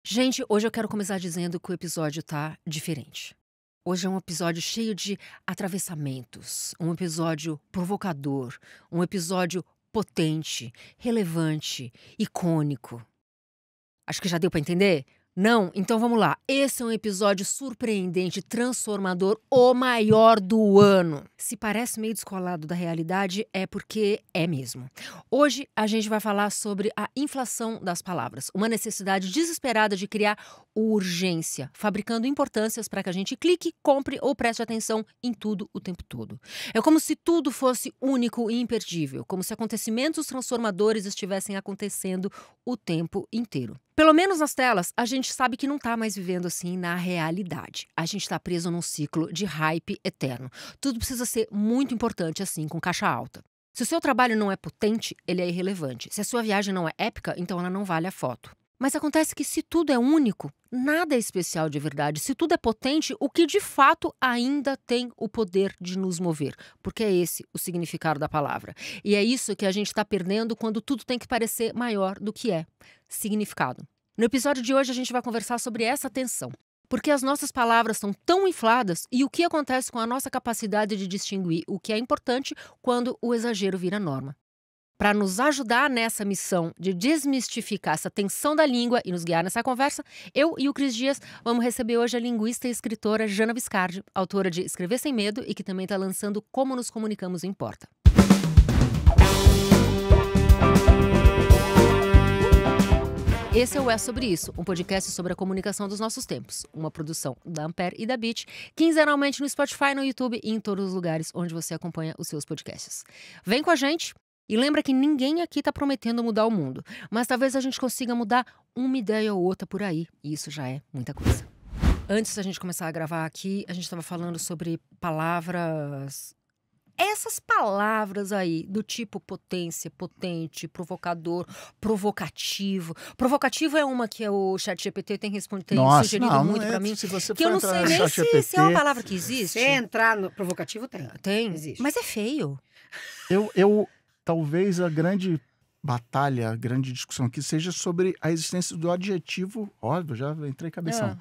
Gente, hoje eu quero começar dizendo que o episódio tá diferente. Hoje é um episódio cheio de atravessamentos, um episódio provocador, um episódio potente, relevante, icônico. Acho que já deu pra entender? Não? Então vamos lá. Esse é um episódio surpreendente, transformador, o maior do ano. Se parece meio descolado da realidade, é porque é mesmo. Hoje a gente vai falar sobre a inflação das palavras, uma necessidade desesperada de criar urgência, fabricando importâncias para que a gente clique, compre ou preste atenção em tudo o tempo todo. É como se tudo fosse único e imperdível, como se acontecimentos transformadores estivessem acontecendo o tempo inteiro. Pelo menos nas telas, a gente sabe que não tá mais vivendo assim na realidade. A gente tá preso num ciclo de hype eterno. Tudo precisa ser muito importante assim, com caixa alta. Se o seu trabalho não é potente, ele é irrelevante. Se a sua viagem não é épica, então ela não vale a foto. Mas acontece que se tudo é único, nada é especial de verdade. Se tudo é potente, o que de fato ainda tem o poder de nos mover. Porque é esse o significado da palavra. E é isso que a gente está perdendo quando tudo tem que parecer maior do que é. Significado. No episódio de hoje a gente vai conversar sobre essa tensão. Porque as nossas palavras são tão infladas e o que acontece com a nossa capacidade de distinguir o que é importante quando o exagero vira norma. Para nos ajudar nessa missão de desmistificar essa tensão da língua e nos guiar nessa conversa, eu e o Cris Dias vamos receber hoje a linguista e escritora Jana Viscardi, autora de Escrever Sem Medo e que também está lançando Como Nos Comunicamos Importa. Esse é o É Sobre Isso, um podcast sobre a comunicação dos nossos tempos. Uma produção da Ampere e da Beat, quinzenalmente no Spotify, no YouTube e em todos os lugares onde você acompanha os seus podcasts. Vem com a gente! E lembra que ninguém aqui está prometendo mudar o mundo, mas talvez a gente consiga mudar uma ideia ou outra por aí, e isso já é muita coisa. Antes da gente começar a gravar aqui, a gente estava falando sobre palavras. Essas palavras aí, do tipo potência, potente, provocador, provocativo. Provocativo é uma que o ChatGPT tem Nossa, sugerido não muito é. pra mim. Se você Que for eu não entrar sei no nem se é uma ChatGPT, palavra que existe. Se entrar no provocativo, tem. Tem, Existe. mas é feio. talvez a grande batalha, a grande discussão aqui seja sobre a existência do adjetivo. Óbvio, já entrei cabeção.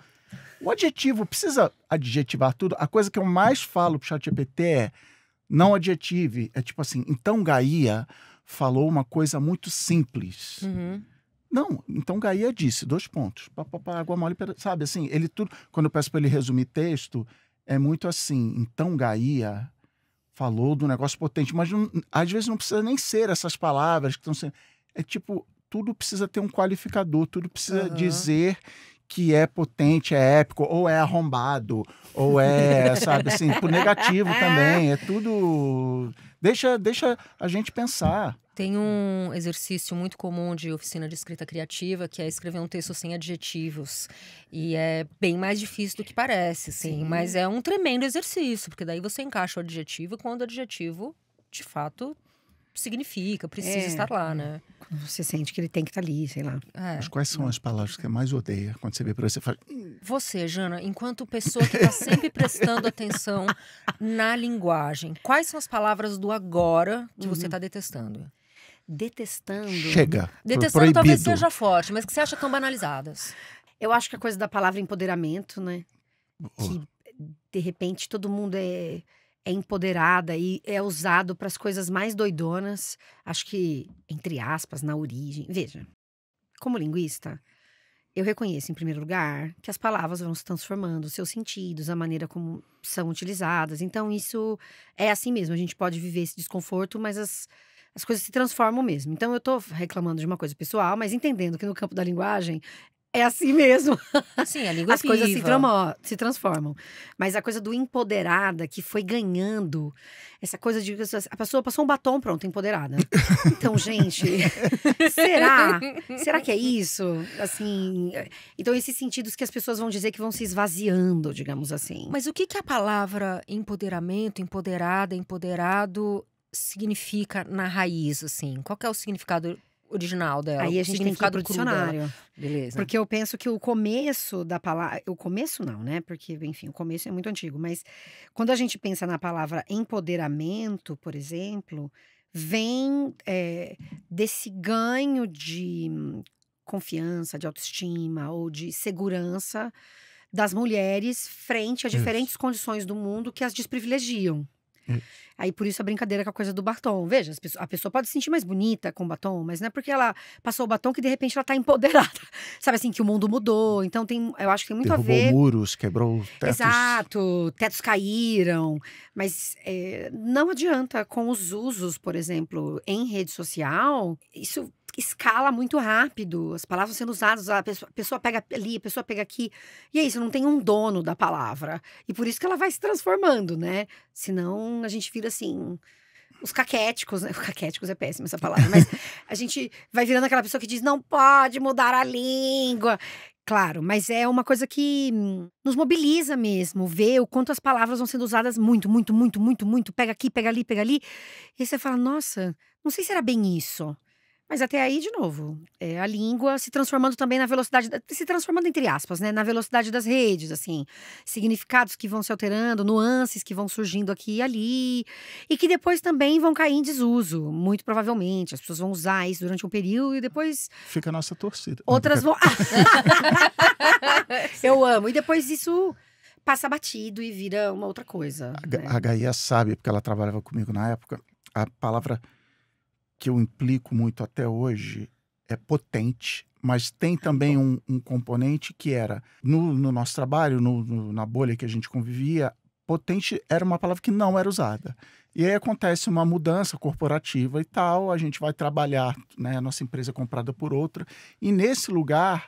O adjetivo precisa adjetivar tudo. A coisa que eu mais falo pro ChatGPT é não adjetive. É tipo assim, então Gaia falou uma coisa muito simples. Uhum. Não, então Gaia disse, 2 pontos. Água mole, sabe assim, ele tudo. Quando eu peço para ele resumir texto, é muito assim, então Gaia falou do negócio potente, mas às vezes não precisa nem ser essas palavras que estão sendo. É tipo, tudo precisa ter um qualificador, tudo precisa dizer que é potente, é épico, ou é arrombado, ou é, sabe, assim, por negativo também. É tudo. Deixa a gente pensar. Tem um exercício muito comum de oficina de escrita criativa, que é escrever um texto sem adjetivos. E é bem mais difícil do que parece, sim. Mas é um tremendo exercício, porque daí você encaixa o adjetivo quando o adjetivo, de fato, significa, precisa estar lá, né? Você sente que ele tem que estar ali, sei lá. Mas quais são as palavras que você mais odeia quando você vê para você fala. Você, Jana, enquanto pessoa que está sempre prestando atenção na linguagem, quais são as palavras do agora que você está detestando? Detestando. Chega. Detestando Proibido. talvez seja forte, mas que você acha tão banalizadas. Eu acho que a coisa da palavra empoderamento, né? Que, de repente, todo mundo é empoderada e é usado para as coisas mais doidonas. Acho que, entre aspas, na origem. Veja, como linguista, eu reconheço, em primeiro lugar, que as palavras vão se transformando, os seus sentidos, a maneira como são utilizadas. Então, isso é assim mesmo. A gente pode viver esse desconforto, mas as coisas se transformam mesmo. Então, eu tô reclamando de uma coisa pessoal, mas entendendo que no campo da linguagem é assim mesmo. Sim, a língua As coisas viva. se transformam. Mas a coisa do empoderada, que foi ganhando, essa coisa de a pessoa passou um batom, pronto, empoderada. Então, gente, será? Será que é isso? Assim, então esses sentidos que as pessoas vão dizer que vão se esvaziando, digamos assim. Mas o que a palavra empoderamento, empoderada, empoderado significa na raiz, assim? Qual que é o significado original dela? Aí a o gente tem que ir pro significado cru dela? dicionário. Beleza. Porque eu penso que o começo da palavra. O começo não, né? Porque, enfim, o começo é muito antigo. Mas quando a gente pensa na palavra empoderamento, por exemplo, vem desse ganho de confiança, de autoestima ou de segurança das mulheres frente a diferentes condições do mundo que as desprivilegiam. Aí, por isso, a brincadeira com a coisa do batom. Veja, a pessoa pode se sentir mais bonita com batom, mas não é porque ela passou o batom que, de repente, ela tá empoderada. Sabe assim, que o mundo mudou. Então, eu acho que tem muito a ver… Derrubou muros, quebrou tetos. Exato, tetos caíram. Mas não adianta com os usos, por exemplo, em rede social, isso… escala muito rápido, as palavras sendo usadas, a pessoa pega ali, a pessoa pega aqui, e é isso, não tem um dono da palavra, e por isso que ela vai se transformando, né, senão a gente vira assim, os caquéticos, né, caquéticos é péssima essa palavra, mas a gente vai virando aquela pessoa que diz, não pode mudar a língua, claro, mas é uma coisa que nos mobiliza mesmo, ver o quanto as palavras vão sendo usadas muito, pega aqui, pega ali, e aí você fala, nossa, não sei se era bem isso. Mas até aí, de novo, a língua se transformando também na velocidade… se transformando entre aspas, né? Na velocidade das redes, assim. Significados que vão se alterando, nuances que vão surgindo aqui e ali. E que depois também vão cair em desuso, muito provavelmente. As pessoas vão usar isso durante um período e depois… Fica a nossa torcida. Outras vão… Eu amo. E depois isso passa batido e vira uma outra coisa. A Gaia sabe, porque ela trabalhava comigo na época, a palavra… que eu implico muito até hoje, é potente, mas tem também um componente que era, no nosso trabalho, na bolha que a gente convivia, potente era uma palavra que não era usada. E aí acontece uma mudança corporativa e tal, a gente vai trabalhar, né, a nossa empresa é comprada por outra, e nesse lugar…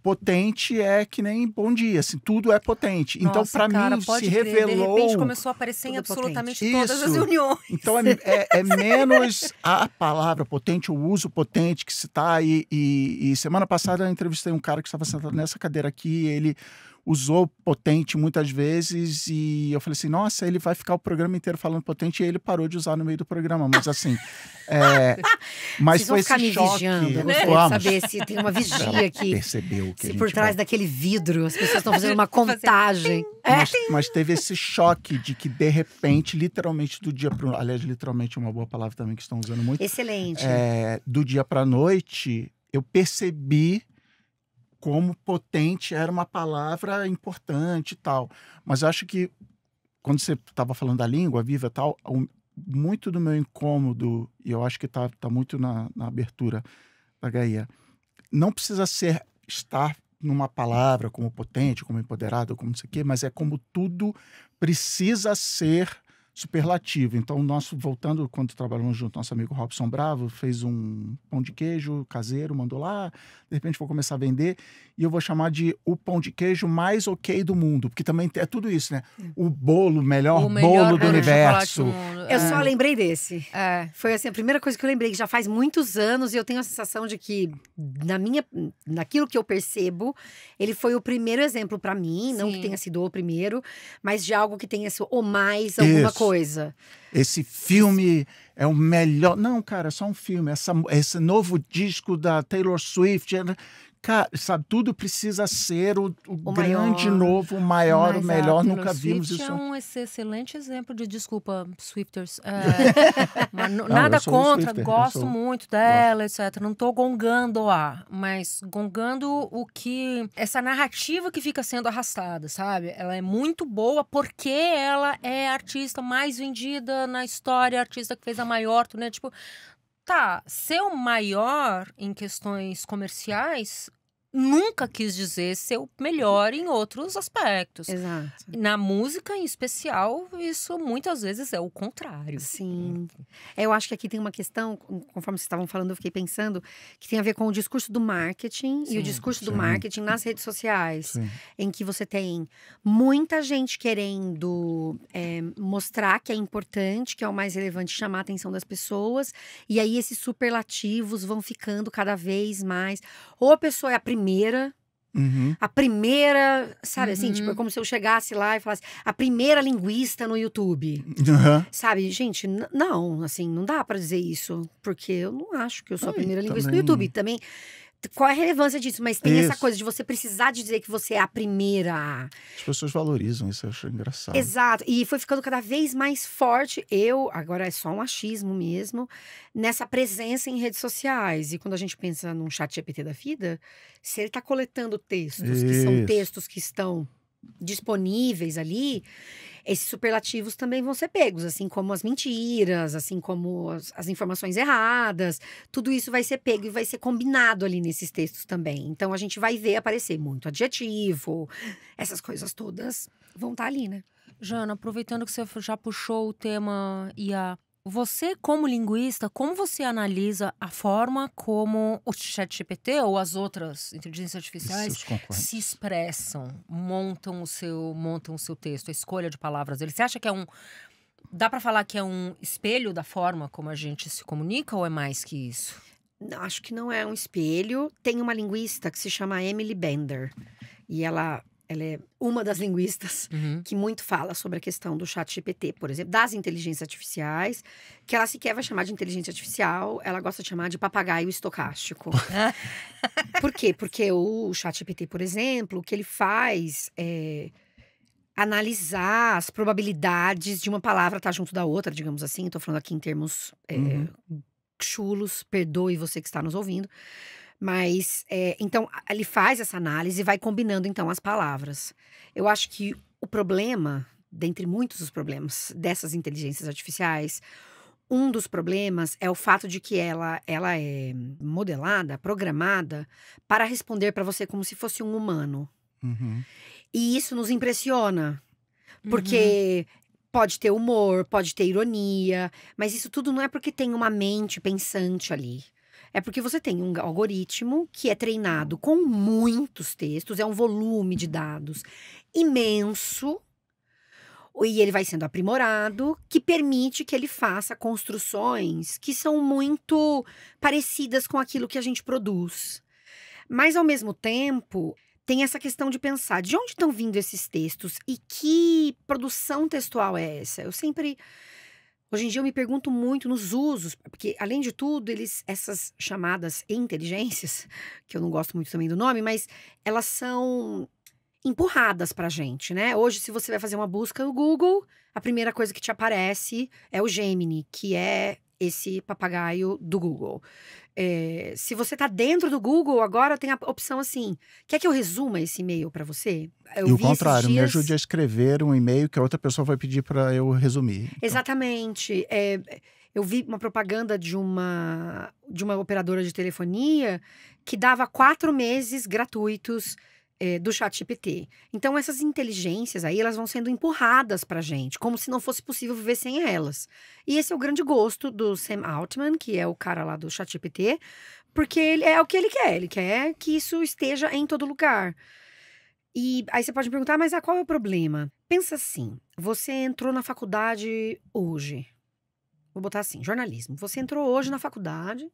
potente é que nem bom dia, assim, tudo é potente. Então, para mim, se revelou… De repente começou a aparecer em absolutamente todas as reuniões. Então, é menos a palavra potente, o uso potente que se tá. E semana passada eu entrevistei um cara que estava sentado nessa cadeira aqui, ele usou potente muitas vezes e eu falei assim, nossa, ele vai ficar o programa inteiro falando potente, e ele parou de usar no meio do programa, mas assim… mas foi esse choque. Vigiando, né? Saber se tem uma vigia aqui. Percebeu que se por trás daquele vidro as pessoas estão fazendo uma contagem. Mas teve esse choque de que, de repente, literalmente do dia para… aliás, literalmente é uma boa palavra também que estão usando muito. Excelente. Do dia para a noite, eu percebi como potente era uma palavra importante e tal. Mas eu acho que, quando você estava falando da língua viva e tal, muito do meu incômodo, e eu acho que tá muito na abertura da Gaia, não precisa estar numa palavra como potente, como empoderado, como não sei o quê, mas é como tudo precisa ser superlativo. Então, voltando, quando trabalhamos junto, nosso amigo Robson Bravo fez um pão de queijo caseiro, mandou lá, de repente vou começar a vender, e eu vou chamar de o pão de queijo mais ok do mundo, porque também é tudo isso, né? O melhor bolo do universo. Eu só lembrei desse. Foi assim, a primeira coisa que eu lembrei, que já faz muitos anos, e eu tenho a sensação de que, naquilo que eu percebo, ele foi o primeiro exemplo para mim, não que tenha sido o primeiro, mas de algo que tenha sido o mais alguma coisa. Esse filme é o melhor… Não, cara, é só um filme. Esse novo disco da Taylor Swift… Cara, sabe, tudo precisa ser o grande novo, o maior, o melhor. Nunca vimos isso. É um excelente exemplo de… Desculpa, Swifters. Mas nada contra, gosto muito dela, etc. Não tô gongando mas gongando o que… essa narrativa que fica sendo arrastada, sabe? Ela é muito boa porque ela é a artista mais vendida na história, a artista que fez a maior turnê, tipo… Tá, ser o maior em questões comerciais nunca quis dizer ser o melhor em outros aspectos. Exato. Na música, em especial, isso muitas vezes é o contrário. Sim. Eu acho que aqui tem uma questão, conforme vocês estavam falando, eu fiquei pensando, que tem a ver com o discurso do marketing e o discurso do marketing nas redes sociais. Em que você tem muita gente querendo mostrar que é importante, que é o mais relevante, chamar a atenção das pessoas. E aí esses superlativos vão ficando cada vez mais… Ou a pessoa é a primeira… A primeira, sabe, assim, tipo, é como se eu chegasse lá e falasse a primeira linguista no YouTube. Sabe, gente, não, assim, não dá pra dizer isso, porque eu não acho que eu sou a primeira linguista no YouTube. Também qual é a relevância disso? Mas tem essa Isso. coisa de você precisar dizer que você é a primeira. As pessoas valorizam isso, eu acho engraçado. Exato. E foi ficando cada vez mais forte. Agora é só um achismo mesmo, nessa presença em redes sociais. E quando a gente pensa num chat GPT da vida, se ele está coletando textos, que são Isso. textos que estão disponíveis ali, esses superlativos também vão ser pegos, assim como as mentiras, assim como as informações erradas. Tudo isso vai ser pego e vai ser combinado ali nesses textos também. Então a gente vai ver aparecer muito adjetivo, essas coisas todas vão estar ali, né? Jana, aproveitando que você já puxou o tema IA, você, como linguista, como você analisa a forma como o ChatGPT ou as outras inteligências artificiais Seus concorrentes. se expressam, montam o seu texto, a escolha de palavras dele? Você acha que é dá pra falar que é um espelho da forma como a gente se comunica ou é mais que isso? Não, acho que não é um espelho. Tem uma linguista que se chama Emily Bender. E ela é uma das linguistas que muito fala sobre a questão do chat GPT, por exemplo, das inteligências artificiais, que ela sequer vai chamar de inteligência artificial, ela gosta de chamar de papagaio estocástico. Por quê? Porque o chat GPT, por exemplo, o que ele faz é analisar as probabilidades de uma palavra estar junto da outra, digamos assim. Estou falando aqui em termos chulos, perdoe você que está nos ouvindo. Mas, então, ele faz essa análise e vai combinando, então, as palavras. Eu acho que o problema, dentre muitos dos problemas dessas inteligências artificiais, um dos problemas é o fato de que ela é modelada, programada, para responder para você como se fosse um humano. Uhum. E isso nos impressiona, porque pode ter humor, pode ter ironia, mas isso tudo não é porque tem uma mente pensante ali. É porque você tem um algoritmo que é treinado com muitos textos, é um volume de dados imenso, e ele vai sendo aprimorado, que permite que ele faça construções que são muito parecidas com aquilo que a gente produz. Mas, ao mesmo tempo, tem essa questão de pensar de onde estão vindo esses textos e que produção textual é essa? Hoje em dia eu me pergunto muito nos usos, porque além de tudo, essas chamadas inteligências, que eu não gosto muito também do nome, mas elas são empurradas pra gente, né? Hoje, se você vai fazer uma busca no Google, a primeira coisa que te aparece é o Gemini, que é esse papagaio do Google. Se você tá dentro do Google, agora tem a opção assim, quer que eu resuma esse e-mail pra você? E o contrário, me ajude a escrever um e-mail que a outra pessoa vai pedir para eu resumir. Então. Exatamente. Eu vi uma propaganda de uma operadora de telefonia que dava 4 meses gratuitos do ChatGPT. Então, essas inteligências aí, elas vão sendo empurradas pra gente, como se não fosse possível viver sem elas. E esse é o grande gosto do Sam Altman, que é o cara lá do ChatGPT, porque ele é o que ele quer que isso esteja em todo lugar. E aí você pode me perguntar, mas qual é o problema? Pensa assim, você entrou na faculdade hoje. Vou botar assim, jornalismo. Você entrou hoje na faculdade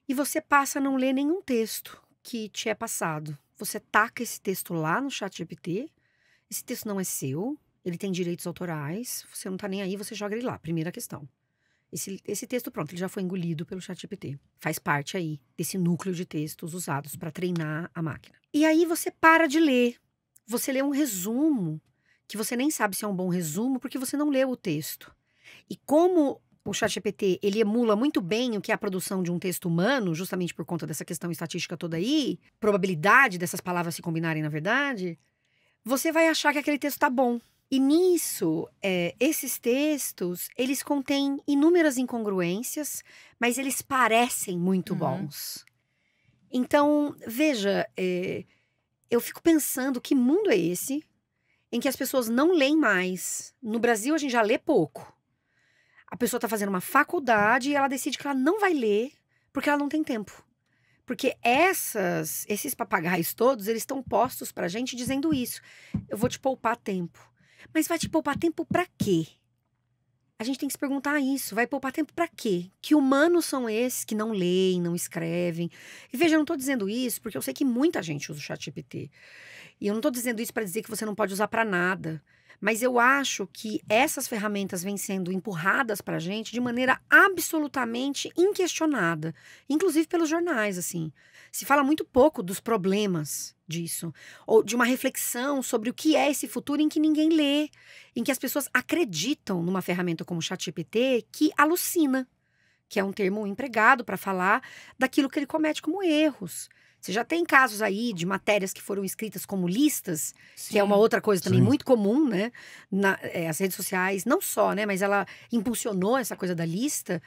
e você passa a não ler nenhum texto que te é passado. Você taca esse texto lá no ChatGPT, esse texto não é seu, ele tem direitos autorais, você não tá nem aí, você joga ele lá, primeira questão. Esse texto, pronto, ele já foi engolido pelo ChatGPT. Faz parte aí desse núcleo de textos usados para treinar a máquina. E aí você para de ler. Você lê um resumo, que você nem sabe se é um bom resumo, porque você não leu o texto. E como o ChatGPT, ele emula muito bem o que é a produção de um texto humano, justamente por conta dessa questão estatística toda aí, probabilidade dessas palavras se combinarem na verdade, você vai achar que aquele texto tá bom. E nisso, esses textos, eles contêm inúmeras incongruências, mas eles parecem muito bons. Então, veja, eu fico pensando que mundo é esse em que as pessoas não leem mais. No Brasil, a gente já lê pouco. A pessoa está fazendo uma faculdade e ela decide que ela não vai ler porque ela não tem tempo. Porque esses papagaios todos, eles estão postos pra gente dizendo isso. Eu vou te poupar tempo. Mas vai te poupar tempo pra quê? A gente tem que se perguntar isso. Vai poupar tempo pra quê? Que humanos são esses que não leem, não escrevem? E veja, eu não tô dizendo isso porque eu sei que muita gente usa o ChatGPT. E eu não tô dizendo isso pra dizer que você não pode usar pra nada. Mas eu acho que essas ferramentas vêm sendo empurradas pra gente de maneira absolutamente inquestionada. Inclusive pelos jornais, assim. Se fala muito pouco dos problemas disso. Ou de uma reflexão sobre o que é esse futuro em que ninguém lê. Em que as pessoas acreditam numa ferramenta como o ChatGPT que alucina. Que é um termo empregado para falar daquilo que ele comete como erros. Você já tem casos aí de matérias que foram escritas como listas, que é uma outra coisa também muito comum, né? As redes sociais, não só, né? Mas ela impulsionou essa coisa da lista.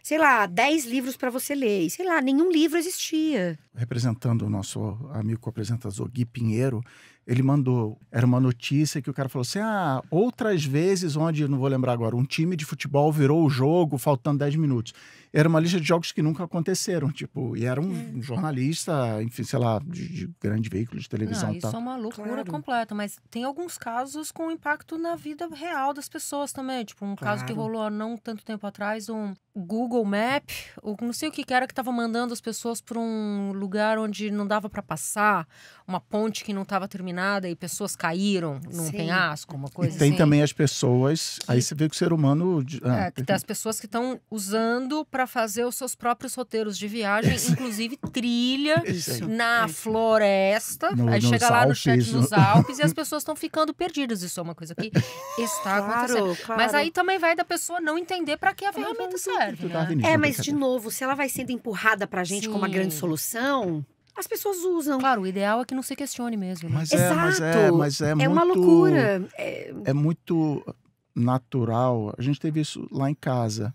Sei lá, 10 livros para você ler. E sei lá, nenhum livro existia. Representando o nosso amigo co-apresentador Gui Pinheiro, ele mandou, era uma notícia que o cara falou assim, outras vezes onde, não vou lembrar agora, um time de futebol virou o jogo faltando 10 minutos. Era uma lista de jogos que nunca aconteceram, tipo, e era um jornalista, enfim, sei lá, de grande veículo de televisão. Isso é uma loucura completa, mas tem alguns casos com impacto na vida real das pessoas também, tipo, um caso que rolou há não tanto tempo atrás, um Google Map, ou não sei o que era, que estava mandando as pessoas para um lugar onde não dava para passar, uma ponte que não estava terminada e pessoas caíram num penhasco, uma coisa assim. E tem também as pessoas, aí você vê que o ser humano... que tem as pessoas que estão usando para fazer os seus próprios roteiros de viagem, inclusive trilha na floresta, aí chega lá no chat dos Alpes e as pessoas estão ficando perdidas. Isso é uma coisa que está acontecendo. Mas aí também vai da pessoa não entender para que a ferramenta serve. Né? Mas de novo, se ela vai sendo empurrada pra gente como uma grande solução, as pessoas usam. Claro, o ideal é que não se questione mesmo. Né? Mas é muito, uma loucura. É muito natural. A gente teve isso lá em casa.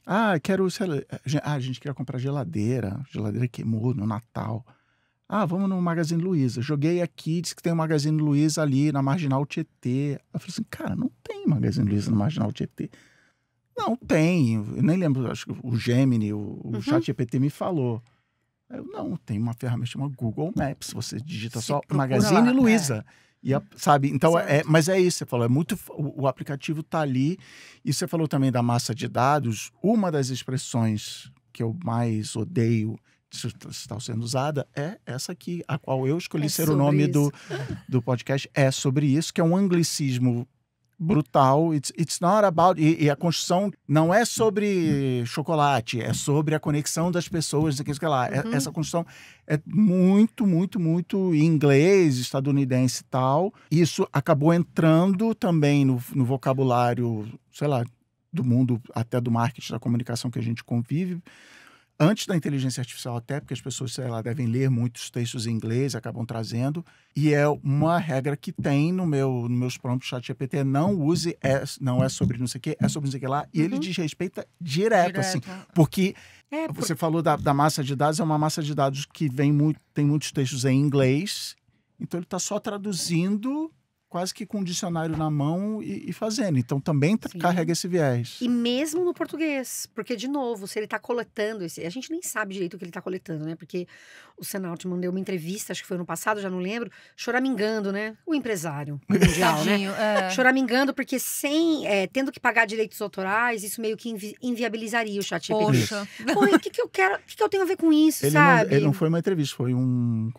A gente queria comprar geladeira. A geladeira queimou no Natal. Vamos no Magazine Luiza. Joguei aqui, disse que tem um Magazine Luiza ali na Marginal Tietê. Eu falei assim, cara, não tem Magazine Luiza na Marginal Tietê. Não, tem. Eu nem lembro, acho que o Gemini, o ChatGPT me falou. Não, tem uma ferramenta chamada Google Maps. Você digita só Magazine Luiza. E sabe? Então, mas é isso, você falou, o aplicativo está ali. E você falou também da massa de dados. Uma das expressões que eu mais odeio está sendo usada é essa aqui, a qual eu escolhi ser o nome do podcast, é sobre isso, que é um anglicismo brutal. It's not about... E a construção não é sobre chocolate, é sobre a conexão das pessoas, que lá. Essa construção é muito, muito, muito em inglês, estadunidense e tal. Isso acabou entrando também no vocabulário, sei lá, do mundo, até do marketing, da comunicação que a gente convive. Antes da inteligência artificial até, porque as pessoas, sei lá, devem ler muitos textos em inglês, acabam trazendo. E é uma regra que tem nos meus prompts ChatGPT, não use, não é sobre não sei o quê, é sobre não sei o que lá. E ele desrespeita direto. Assim. Porque você falou da massa de dados, é uma massa de dados que tem muitos textos em inglês, então ele está só traduzindo quase que com um dicionário na mão e fazendo. Então, também carrega esse viés. E mesmo no português. Porque, de novo, se ele está coletando... A gente nem sabe direito o que ele está coletando, né? Porque o Sam Altman deu uma entrevista, acho que foi ano passado, já não lembro, choramingando, né? O empresário mundial, né? Choramingando, porque tendo que pagar direitos autorais, isso meio que inviabilizaria o ChatGPT. Poxa. O que eu quero... O que eu tenho a ver com isso, sabe? Ele não foi uma entrevista, foi um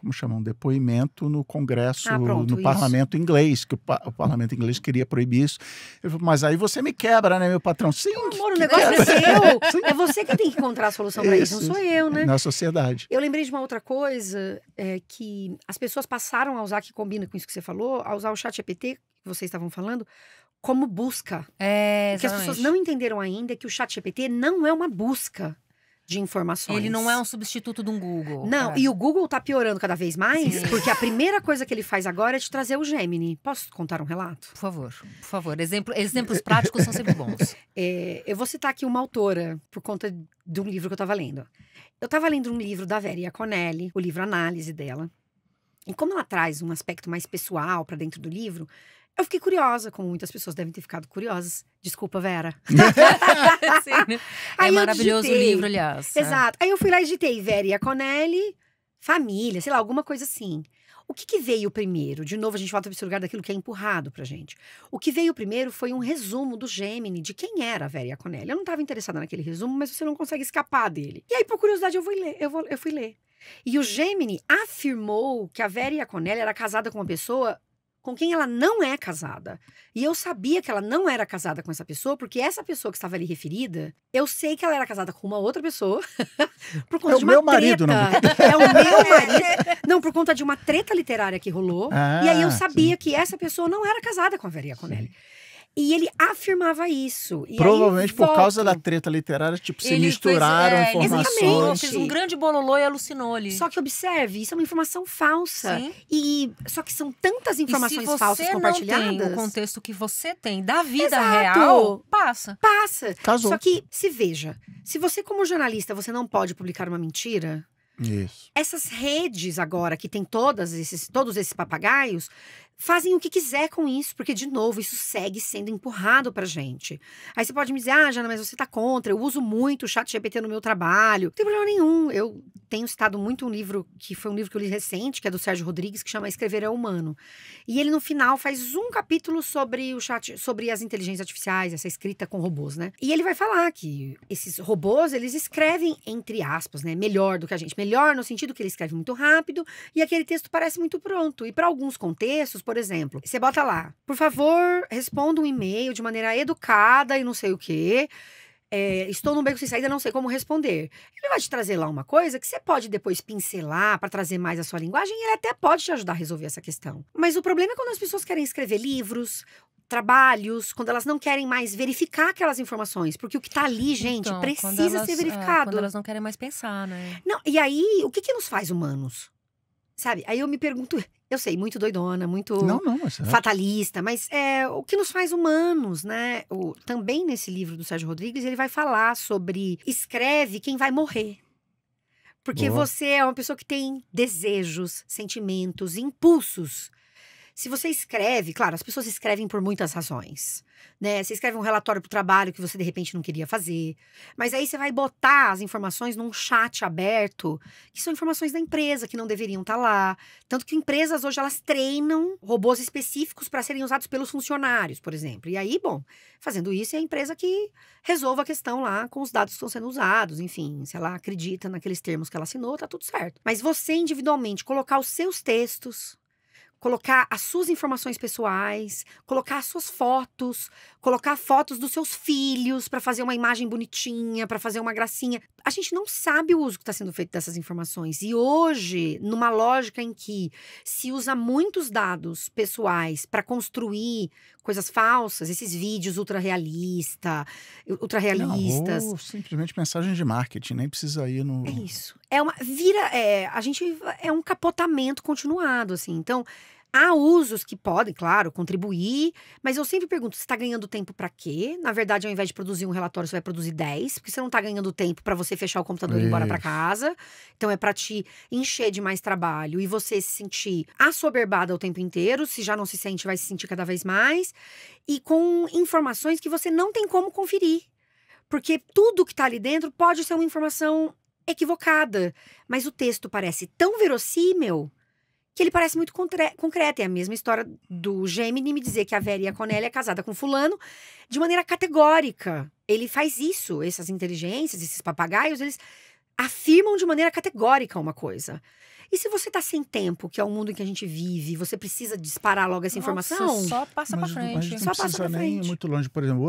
depoimento no Congresso, no parlamento inglês. Que o parlamento inglês queria proibir isso. Ele falou, mas aí você me quebra, né, meu patrão? Sim, amor, o negócio é seu. É você que tem que encontrar a solução para isso, não sou eu, né? Na sociedade. Eu lembrei de uma outra coisa, que as pessoas passaram a usar, que combina com isso que você falou, a usar o ChatGPT, que vocês estavam falando, como busca. O que as pessoas não entenderam ainda é que o ChatGPT não é uma busca de informações. Ele não é um substituto de um Google. Não, e o Google tá piorando cada vez mais, porque a primeira coisa que ele faz agora é te trazer o Gemini. Posso contar um relato? Por favor. Exemplos práticos são sempre bons. Eu vou citar aqui uma autora, por conta de um livro que eu tava lendo. Eu tava lendo um livro da Vera Iaconelli, o livro Análise dela. E como ela traz um aspecto mais pessoal pra dentro do livro, eu fiquei curiosa, como muitas pessoas devem ter ficado curiosas. Desculpa, Vera. Sim. É maravilhoso o livro, aliás. Exato. Aí eu fui lá e digitei Vera Iaconelli, família, sei lá, alguma coisa assim. O que veio primeiro? De novo, a gente volta para esse lugar daquilo que é empurrado pra gente. O que veio primeiro foi um resumo do Gemini, de quem era a Vera Iaconelli. Eu não estava interessada naquele resumo, mas você não consegue escapar dele. E aí, por curiosidade, eu fui ler. E o Gemini afirmou que a Vera Iaconelli era casada com uma pessoa com quem ela não é casada. E eu sabia que ela não era casada com essa pessoa, porque essa pessoa que estava ali referida, eu sei que ela era casada com uma outra pessoa, por conta de uma meu marido, treta. não. É o meu marido. Não, por conta de uma treta literária que rolou. E aí eu sabia que essa pessoa não era casada com a Vera Iaconelli. E ele afirmava isso. E provavelmente aí, por causa da treta literária, tipo, se misturaram informações. Fez um grande bololô e alucinou-lhe. Só que observe, isso é uma informação falsa. Sim. Só que são tantas informações falsas falsas compartilhadas. Se você não tem o contexto que você tem da vida Exato. real, passa. Casou. Só que, se veja, se você como jornalista, você não pode publicar uma mentira... Isso. Essas redes agora, que tem todos esses papagaios, fazem o que quiser com isso, porque, de novo, isso segue sendo empurrado pra gente. Aí você pode me dizer, Jana, mas você tá contra, eu uso muito o ChatGPT no meu trabalho. Não tem problema nenhum. Eu tenho citado muito um livro, que foi um livro que eu li recente, que é do Sérgio Rodrigues, que chama Escrever é Humano. E ele, no final, faz um capítulo sobre sobre as inteligências artificiais, essa escrita com robôs, né? E ele vai falar que esses robôs, eles escrevem, entre aspas, né, melhor do que a gente. Melhor no sentido que ele escreve muito rápido e aquele texto parece muito pronto. E para alguns contextos, por exemplo, você bota lá, por favor, responda um e-mail de maneira educada e não sei o quê. Estou num beco sem saída, não sei como responder. Ele vai te trazer lá uma coisa que você pode depois pincelar para trazer mais a sua linguagem e ele até pode te ajudar a resolver essa questão. Mas o problema é quando as pessoas querem escrever livros, trabalhos, quando elas não querem mais verificar aquelas informações. Porque o que tá ali, gente, Então, precisa ser verificado. Quando elas não querem mais pensar, né? Não, e aí, o que nos faz humanos? Sabe? Aí eu me pergunto, eu sei, muito doidona, muito Mas fatalista, mas o que nos faz humanos, né? Também nesse livro do Sérgio Rodrigues, ele vai falar sobre escreve quem vai morrer. Porque você é uma pessoa que tem desejos, sentimentos, impulsos. Se você escreve, claro, as pessoas escrevem por muitas razões, né? Você escreve um relatório para o trabalho que você, de repente, não queria fazer. Mas aí você vai botar as informações num chat aberto, que são informações da empresa, que não deveriam estar lá. Tanto que empresas hoje, elas treinam robôs específicos para serem usados pelos funcionários, por exemplo. E aí, bom, fazendo isso, é a empresa que resolve a questão lá com os dados que estão sendo usados. Enfim, se ela acredita naqueles termos que ela assinou, tá tudo certo. Mas você, individualmente, colocar os seus textos, colocar as suas informações pessoais, colocar as suas fotos, colocar fotos dos seus filhos para fazer uma imagem bonitinha, para fazer uma gracinha. A gente não sabe o uso que está sendo feito dessas informações. E hoje, numa lógica em que se usa muitos dados pessoais para construir coisas falsas, esses vídeos ultra-realistas. Ou simplesmente mensagem de marketing, nem precisa ir no... É isso. A gente é um capotamento continuado, assim. Então, há usos que podem, claro, contribuir, mas eu sempre pergunto, você está ganhando tempo para quê? Na verdade, ao invés de produzir um relatório, você vai produzir 10, porque você não está ganhando tempo para você fechar o computador e ir embora para casa. Então, é para te encher de mais trabalho e você se sentir assoberbada o tempo inteiro. Se já não se sente, vai se sentir cada vez mais. E com informações que você não tem como conferir. Porque tudo que está ali dentro pode ser uma informação equivocada. Mas o texto parece tão verossímil que ele parece muito concreto. É a mesma história do Gemini me dizer que a Vera Iaconelli é casada com fulano de maneira categórica. Ele faz isso, essas inteligências, esses papagaios, eles afirmam de maneira categórica uma coisa. E se você tá sem tempo, que é o mundo em que a gente vive, você precisa disparar logo essa informação? Só passa pra frente. Mas não precisa nem ir muito longe. Por exemplo,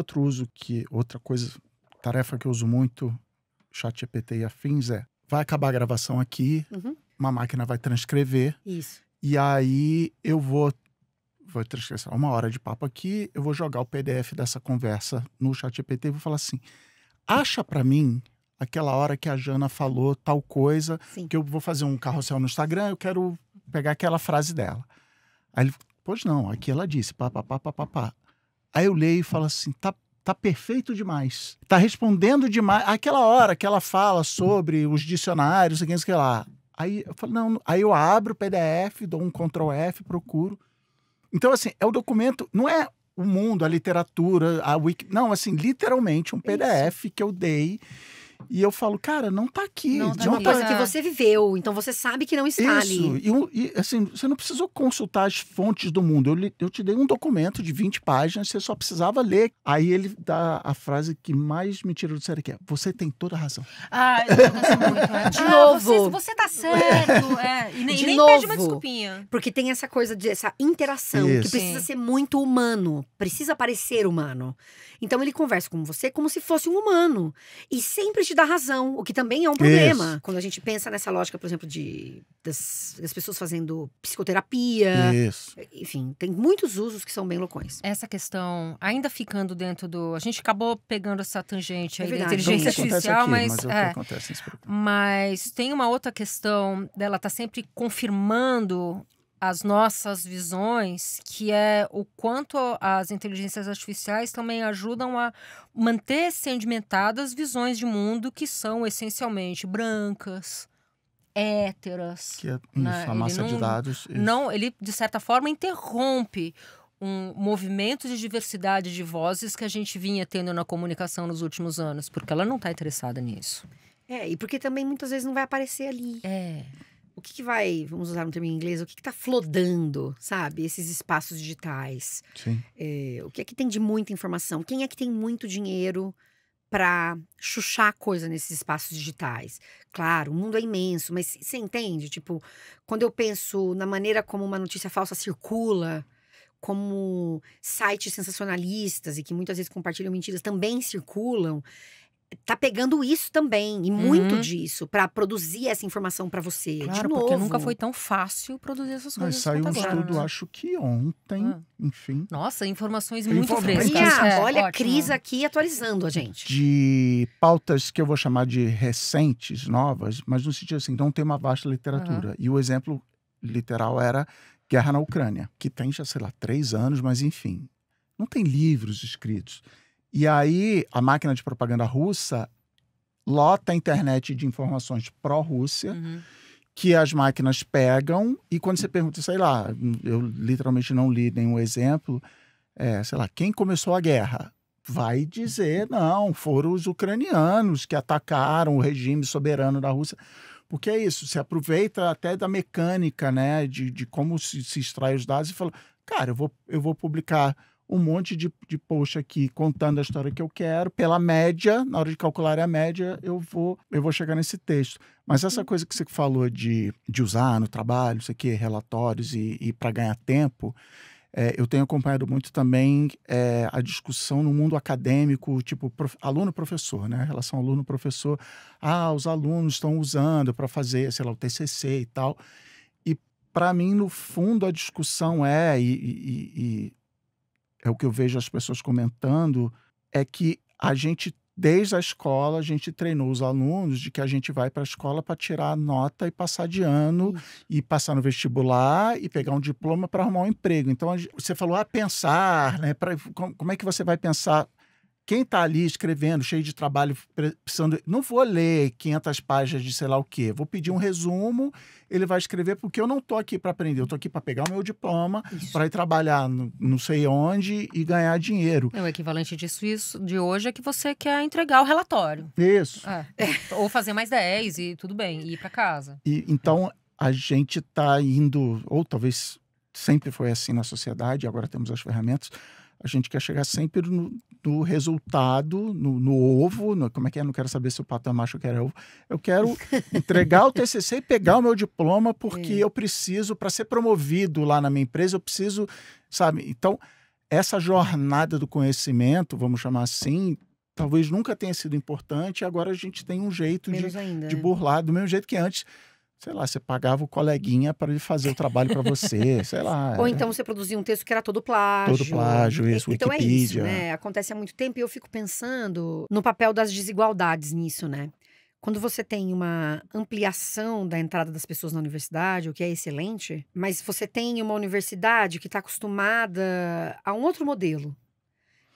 outra coisa, tarefa que eu uso muito, ChatGPT e afins, vai acabar a gravação aqui, uma máquina vai transcrever. Isso. E aí eu vou transcrever 1 hora de papo aqui, eu vou jogar o PDF dessa conversa no ChatGPT e vou falar assim, acha pra mim aquela hora que a Jana falou tal coisa, Sim. que eu vou fazer um carrossel no Instagram, eu quero pegar aquela frase dela. Aí ele, pois não, aqui ela disse, pá. Aí eu leio e falo assim, tá perfeito demais. Tá respondendo demais. Aquela hora que ela fala sobre os dicionários, não sei o que lá. Aí eu falo, não. Aí eu abro o PDF, dou um Ctrl F, procuro. Então, assim, é o documento, não é o mundo, a literatura, a wiki. Não, assim, literalmente um PDF que eu dei. E eu falo, cara, não tá aqui. Não tá De uma aqui. coisa que você viveu, então você sabe que não está ali. Isso, e assim, você não precisou consultar as fontes do mundo. Eu te dei um documento de 20 páginas, você só precisava ler. Aí ele dá a frase que mais me tirou do sério, que é, você tem toda a razão. Ah, isso acontece muito. De novo. Você tá certo. E nem De pede novo. uma desculpinha. Porque tem essa coisa essa interação que Isso. precisa Sim. ser muito humano, precisa parecer humano. Então ele conversa com você como se fosse um humano e sempre te dá razão, o que também é um problema. Isso. Quando a gente pensa nessa lógica, por exemplo, das pessoas fazendo psicoterapia, Isso. enfim, tem muitos usos que são bem loucões. Essa questão, ainda ficando dentro do... A gente acabou pegando essa tangente aí da verdade. inteligência Não, isso acontece artificial, aqui, mas... é o que acontece nesse programa. Mas tem uma outra questão dela tá sempre confirmando as nossas visões, que é o quanto as inteligências artificiais também ajudam a manter sedimentadas visões de mundo que são essencialmente brancas, héteras. Que é Né, isso, a ele massa de não- dados. Isso. Não, ele, de certa forma, interrompe um movimento de diversidade de vozes que a gente vinha tendo na comunicação nos últimos anos, porque ela não está interessada nisso. E porque também muitas vezes não vai aparecer ali. O que vai, vamos usar um termo em inglês, o que tá flodando, sabe? Esses espaços digitais. Sim. O que é que tem de muita informação? Quem é que tem muito dinheiro para chuchar coisa nesses espaços digitais? Claro, o mundo é imenso, mas você entende? Tipo, quando eu penso na maneira como uma notícia falsa circula, como sites sensacionalistas e que muitas vezes compartilham mentiras também circulam, tá pegando isso também, e muito disso, para produzir essa informação para você. Claro, de novo. porque nunca foi tão fácil produzir essas Mas coisas saiu um quanto agora, estudo, né? acho que ontem, enfim, Nossa, informações muito Informações. frescas. Olha a ótimo. Cris aqui atualizando a gente. de pautas que eu vou chamar de recentes, novas, mas no sentido assim, não tem uma vasta literatura. E o exemplo literal era Guerra na Ucrânia, que tem já, sei lá, 3 anos, mas enfim, não tem livros escritos. E aí, a máquina de propaganda russa lota a internet de informações pró-Rússia, que as máquinas pegam, e quando você pergunta, sei lá, eu literalmente não li nenhum exemplo, sei lá, quem começou a guerra? Vai dizer, não, foram os ucranianos que atacaram o regime soberano da Rússia. Porque é isso, se aproveita até da mecânica, né, de como se extrai os dados e fala, cara, eu vou publicar um monte de post aqui contando a história que eu quero, pela média, na hora de calcular a média, eu vou chegar nesse texto. Mas essa coisa que você falou de usar no trabalho, isso aqui, relatórios e para ganhar tempo, eu tenho acompanhado muito também a discussão no mundo acadêmico, tipo aluno-professor, né? A relação aluno-professor. Os alunos estão usando para fazer, sei lá, o TCC e tal. E, para mim, no fundo, a discussão é o que eu vejo as pessoas comentando, é que a gente, desde a escola, a gente treinou os alunos de que a gente vai para a escola para tirar nota e passar de ano, e passar no vestibular e pegar um diploma para arrumar um emprego. Então, você falou, pensar, né? Como é que você vai pensar? Quem está ali escrevendo, cheio de trabalho, precisando... Não vou ler 500 páginas de sei lá o quê. Vou pedir um resumo, ele vai escrever, porque eu não estou aqui para aprender. Eu estou aqui para pegar o meu diploma, para ir trabalhar não sei onde e ganhar dinheiro. O equivalente disso de hoje é que você quer entregar o relatório. Isso. Ou fazer mais 10 e tudo bem, e ir para casa. Então, a gente está indo... Ou talvez sempre foi assim na sociedade, agora temos as ferramentas... A gente quer chegar sempre no resultado, no ovo. Como é que é? Não quero saber se o pato é macho ou quer ovo. Eu quero entregar o TCC e pegar o meu diploma, porque eu preciso, para ser promovido lá na minha empresa, eu preciso, sabe? Então, essa jornada do conhecimento, vamos chamar assim, talvez nunca tenha sido importante. Agora a gente tem um jeito de burlar, do mesmo jeito que antes. Sei lá, você pagava o coleguinha para ele fazer o trabalho para você, sei lá. Ou então você produzia um texto que era todo plágio. Todo plágio, isso, então Wikipedia. É isso, né? Acontece há muito tempo e eu fico pensando no papel das desigualdades nisso, né? Quando você tem uma ampliação da entrada das pessoas na universidade, o que é excelente, mas você tem uma universidade que está acostumada a um outro modelo.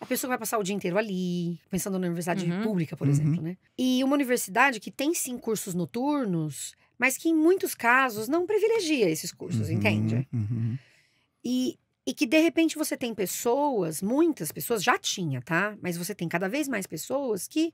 A pessoa vai passar o dia inteiro ali, pensando na universidade pública, por exemplo, né? E uma universidade que tem, sim, cursos noturnos, mas que, em muitos casos, não privilegia esses cursos, entende? E que, de repente, você tem pessoas, muitas pessoas, já tinha, tá? Mas você tem cada vez mais pessoas que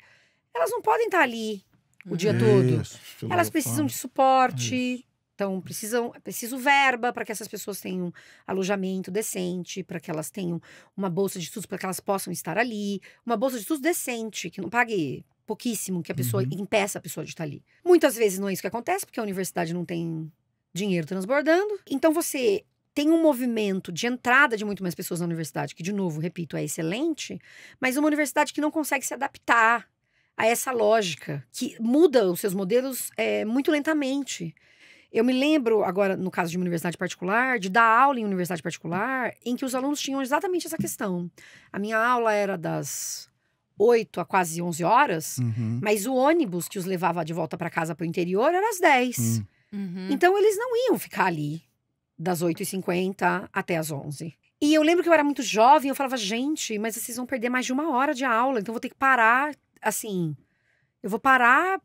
elas não podem estar ali o dia todo. Elas precisam de suporte. Isso. Então, preciso verba para que essas pessoas tenham alojamento decente, para que elas tenham uma bolsa de estudos, para que elas possam estar ali. Uma bolsa de estudos decente, que não pague pouquíssimo, que a pessoa impeça a pessoa de estar ali. Muitas vezes não é isso que acontece, porque a universidade não tem dinheiro transbordando. Então, você tem um movimento de entrada de muito mais pessoas na universidade, que, de novo, repito, é excelente, mas uma universidade que não consegue se adaptar a essa lógica, que muda os seus modelos muito lentamente. Eu me lembro, agora, no caso de uma universidade particular, de dar aula em universidade particular, em que os alunos tinham exatamente essa questão. A minha aula era das 8 a quase 11 horas, mas o ônibus que os levava de volta para casa para o interior era às 10. Então, eles não iam ficar ali das 8h50 até as 11. E eu lembro que eu era muito jovem, eu falava, gente, mas vocês vão perder mais de 1 hora de aula, então eu vou ter que parar, assim, eu vou parar.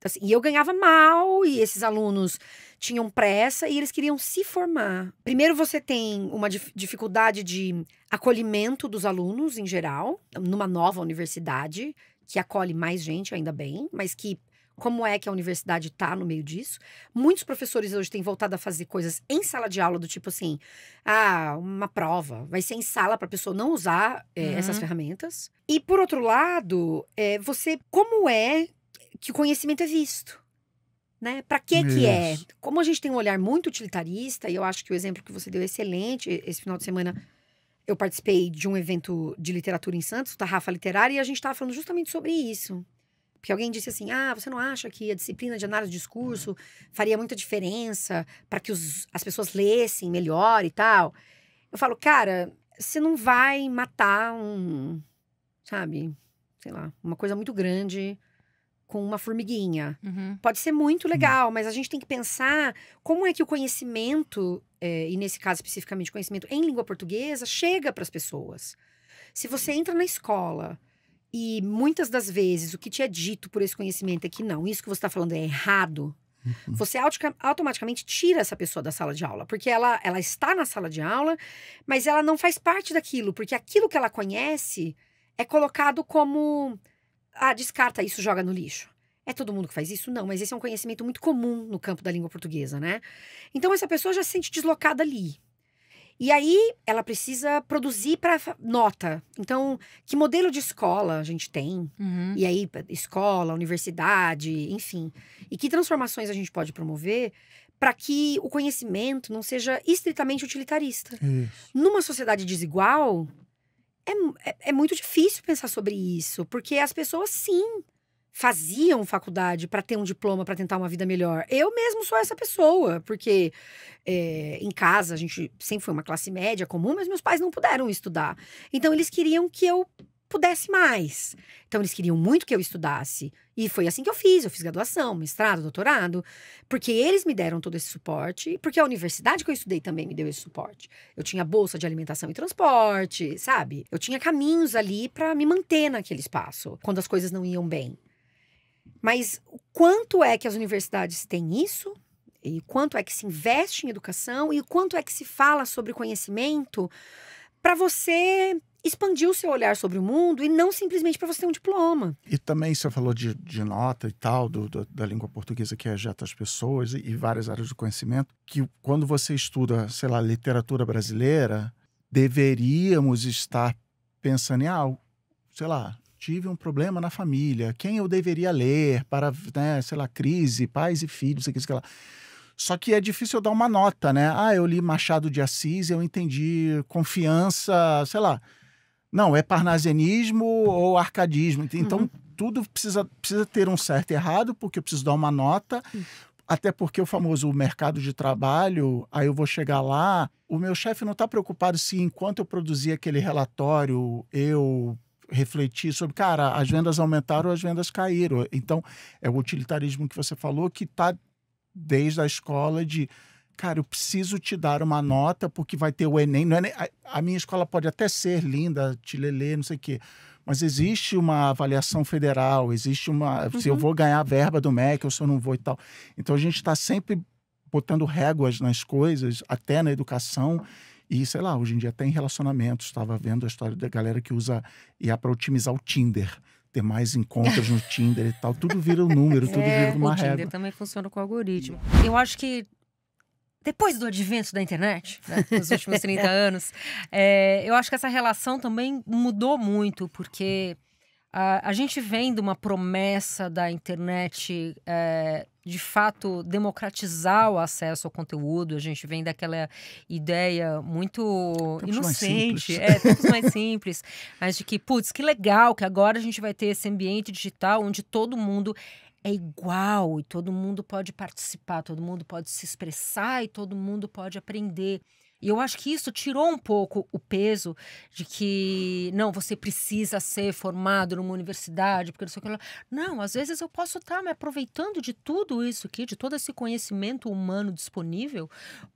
Assim, e eu ganhava mal, e esses alunos tinham pressa e eles queriam se formar. Primeiro, você tem uma dificuldade de acolhimento dos alunos, em geral, numa nova universidade, que acolhe mais gente, ainda bem, mas que, como é que a universidade está no meio disso? Muitos professores hoje têm voltado a fazer coisas em sala de aula, do tipo assim, uma prova, vai ser em sala para a pessoa não usar essas ferramentas. E, por outro lado, como é que o conhecimento é visto, né? Para que é? Como a gente tem um olhar muito utilitarista, e eu acho que o exemplo que você deu é excelente. Esse final de semana eu participei de um evento de literatura em Santos, da Rafa Literária, e a gente estava falando justamente sobre isso. Porque alguém disse assim, você não acha que a disciplina de análise de discurso faria muita diferença para que as pessoas lessem melhor e tal? Eu falo, cara, você não vai matar sabe, sei lá, uma coisa muito grande com uma formiguinha. Pode ser muito legal, mas a gente tem que pensar como é que o conhecimento, e nesse caso especificamente conhecimento em língua portuguesa, chega para as pessoas. Se você entra na escola e muitas das vezes o que te é dito por esse conhecimento é que não, isso que você está falando é errado, você automaticamente tira essa pessoa da sala de aula, porque ela está na sala de aula, mas ela não faz parte daquilo, porque aquilo que ela conhece é colocado como... descarta isso, joga no lixo. É todo mundo que faz isso? Não, mas esse é um conhecimento muito comum no campo da língua portuguesa, né? Então, essa pessoa já se sente deslocada ali. E aí, ela precisa produzir para nota. Então, que modelo de escola a gente tem? E aí, escola, universidade, enfim. E que transformações a gente pode promover para que o conhecimento não seja estritamente utilitarista. Numa sociedade desigual... É muito difícil pensar sobre isso, porque as pessoas, sim, faziam faculdade para ter um diploma, para tentar uma vida melhor. Eu mesmo sou essa pessoa, porque em casa a gente sempre foi uma classe média comum, mas meus pais não puderam estudar. Então, eles queriam que eu pudesse mais. Então, eles queriam muito que eu estudasse. E foi assim que eu fiz graduação, mestrado, doutorado, porque eles me deram todo esse suporte, porque a universidade que eu estudei também me deu esse suporte. Eu tinha bolsa de alimentação e transporte, sabe? Eu tinha caminhos ali para me manter naquele espaço, quando as coisas não iam bem. Mas o quanto é que as universidades têm isso? E quanto é que se investe em educação? E o quanto é que se fala sobre conhecimento para você expandir o seu olhar sobre o mundo e não simplesmente para você ter um diploma. E também você falou de nota e tal, da língua portuguesa que ajeta as pessoas e várias áreas do conhecimento, que quando você estuda, sei lá, literatura brasileira, deveríamos estar pensando em algo, sei lá, tive um problema na família, quem eu deveria ler para, né, sei lá, crise, pais e filhos, sei lá. Só que é difícil eu dar uma nota, né? Eu li Machado de Assis, eu entendi confiança, sei lá. Não, é parnasianismo ou arcadismo. Então, tudo precisa ter um certo e errado, porque eu preciso dar uma nota. Até porque o famoso mercado de trabalho, aí eu vou chegar lá, o meu chefe não está preocupado se enquanto eu produzir aquele relatório, eu refletir sobre, cara, as vendas aumentaram ou as vendas caíram. Então, é o utilitarismo que você falou que está desde a escola de, cara, eu preciso te dar uma nota porque vai ter o Enem. Não é, a minha escola pode até ser linda, tilelê, não sei o quê, mas existe uma avaliação federal, existe uma... Se eu vou ganhar a verba do MEC ou se eu não vou e tal. Então, a gente está sempre botando réguas nas coisas, até na educação. E, sei lá, hoje em dia tem relacionamentos. Estava vendo a história da galera que usa IA para otimizar o Tinder. ter mais encontros no Tinder e tal. Tudo vira um número, tudo vira uma O Tinder régua. também funciona com algoritmo. Eu acho que depois do advento da internet, né, nos últimos 30 anos, eu acho que essa relação também mudou muito, porque a gente vem de uma promessa da internet de fato democratizar o acesso ao conteúdo. A gente vem daquela ideia muito inocente, tempos mais simples, mas de que, putz, que legal que agora a gente vai ter esse ambiente digital onde todo mundo é igual e todo mundo pode participar, todo mundo pode se expressar e todo mundo pode aprender. E eu acho que isso tirou um pouco o peso de que, não, você precisa ser formado numa universidade, porque não sei o que lá. Não, às vezes eu posso estar me aproveitando de tudo isso aqui, de todo esse conhecimento humano disponível,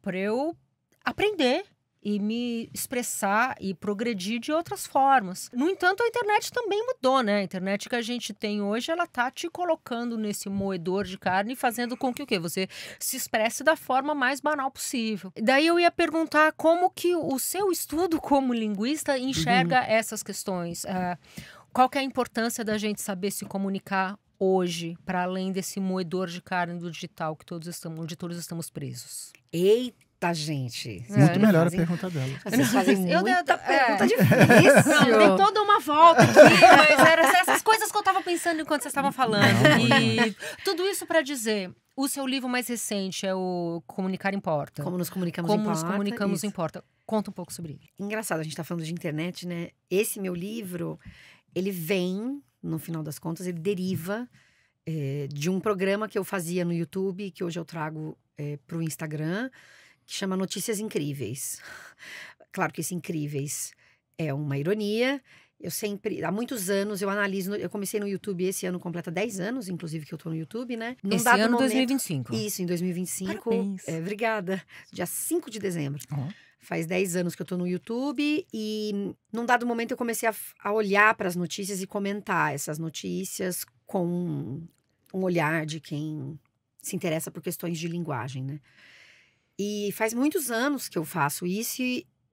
para eu aprender e me expressar e progredir de outras formas. No entanto, a internet também mudou, né? A internet que a gente tem hoje, ela tá te colocando nesse moedor de carne e fazendo com que o quê? Você se expresse da forma mais banal possível. Daí eu ia perguntar como que o seu estudo como linguista enxerga essas questões. Qual que é a importância da gente saber se comunicar hoje, para além desse moedor de carne do digital onde todos estamos presos? Eita, gente. Muito melhor a pergunta dela. Vocês fazem muita pergunta difícil. Não, dei toda uma volta aqui, mas eram essas coisas que eu estava pensando enquanto vocês estavam falando. E tudo isso para dizer, o seu livro mais recente é o Comunicar Importa. Como nos comunicamos Como importa. nos comunicamos isso. importa. Conta um pouco sobre ele. Engraçado, a gente tá falando de internet, né? Esse meu livro, ele vem, no final das contas, ele deriva de um programa que eu fazia no YouTube, que hoje eu trago pro Instagram, que chama Notícias Incríveis. Claro que esse Incríveis é uma ironia. Eu sempre, há muitos anos, eu analiso. Eu comecei no YouTube, esse ano completa 10 anos, inclusive, que eu tô no YouTube, né? Num Esse dado ano, momento, 2025. Isso, em 2025. Parabéns. Obrigada. Dia 5 de dezembro. Ó. Faz 10 anos que eu tô no YouTube e num dado momento eu comecei a olhar para as notícias e comentar essas notícias com um olhar de quem se interessa por questões de linguagem, né? E faz muitos anos que eu faço isso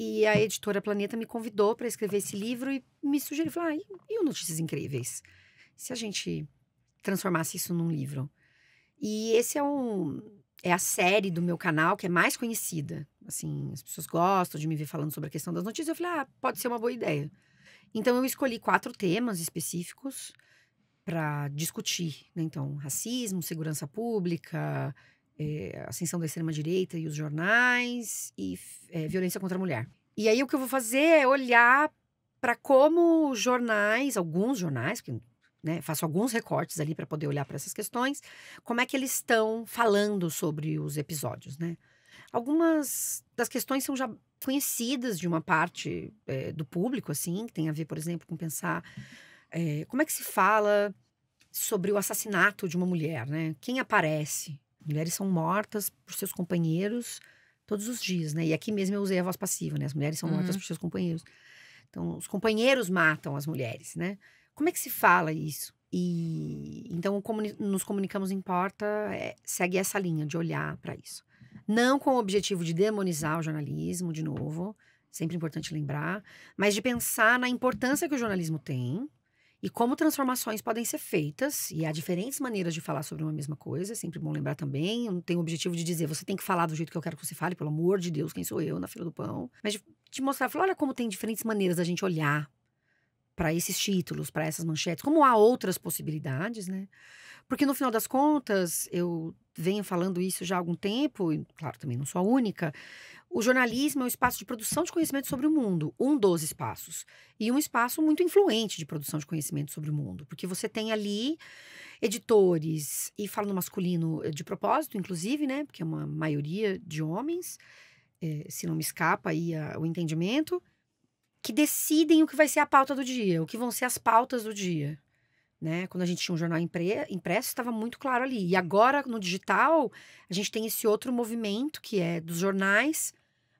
e a editora Planeta me convidou para escrever esse livro e me sugeriu, falou, e o Notícias Incríveis? Se a gente transformasse isso num livro? E esse é a série do meu canal que é mais conhecida. Assim, as pessoas gostam de me ver falando sobre a questão das notícias. Eu falei, pode ser uma boa ideia. Então, eu escolhi 4 temas específicos para discutir, né? Então, racismo, segurança pública, ascensão da extrema-direita e os jornais e violência contra a mulher. E aí, o que eu vou fazer é olhar para como jornais, alguns jornais, que né, faço alguns recortes ali para poder olhar para essas questões, como é que eles estão falando sobre os episódios, né? Algumas das questões são já conhecidas de uma parte do público, assim, que tem a ver, por exemplo, com pensar como é que se fala sobre o assassinato de uma mulher, né? Quem aparece? Mulheres são mortas por seus companheiros todos os dias, né? E aqui mesmo eu usei a voz passiva, né? As mulheres são mortas por seus companheiros. Então, os companheiros matam as mulheres, né? Como é que se fala isso? E então, nos comunicamos importa, segue essa linha de olhar para isso. Não com o objetivo de demonizar o jornalismo, de novo, sempre importante lembrar, mas de pensar na importância que o jornalismo tem e como transformações podem ser feitas. E há diferentes maneiras de falar sobre uma mesma coisa, é sempre bom lembrar também. Eu não tenho o objetivo de dizer, você tem que falar do jeito que eu quero que você fale, pelo amor de Deus, quem sou eu na fila do pão. Mas de mostrar, falar, olha como tem diferentes maneiras da gente olhar para esses títulos, para essas manchetes, como há outras possibilidades, né? Porque no final das contas, eu venho falando isso já há algum tempo, e claro, também não sou a única, o jornalismo é um espaço de produção de conhecimento sobre o mundo, um dos espaços. E um espaço muito influente de produção de conhecimento sobre o mundo, porque você tem ali editores, e falo no masculino de propósito, inclusive, né? Porque é uma maioria de homens, se não me escapa aí o entendimento, que decidem o que vai ser a pauta do dia, o que vão ser as pautas do dia. Né? Quando a gente tinha um jornal impresso, estava muito claro ali. E agora, no digital, a gente tem esse outro movimento, que é dos jornais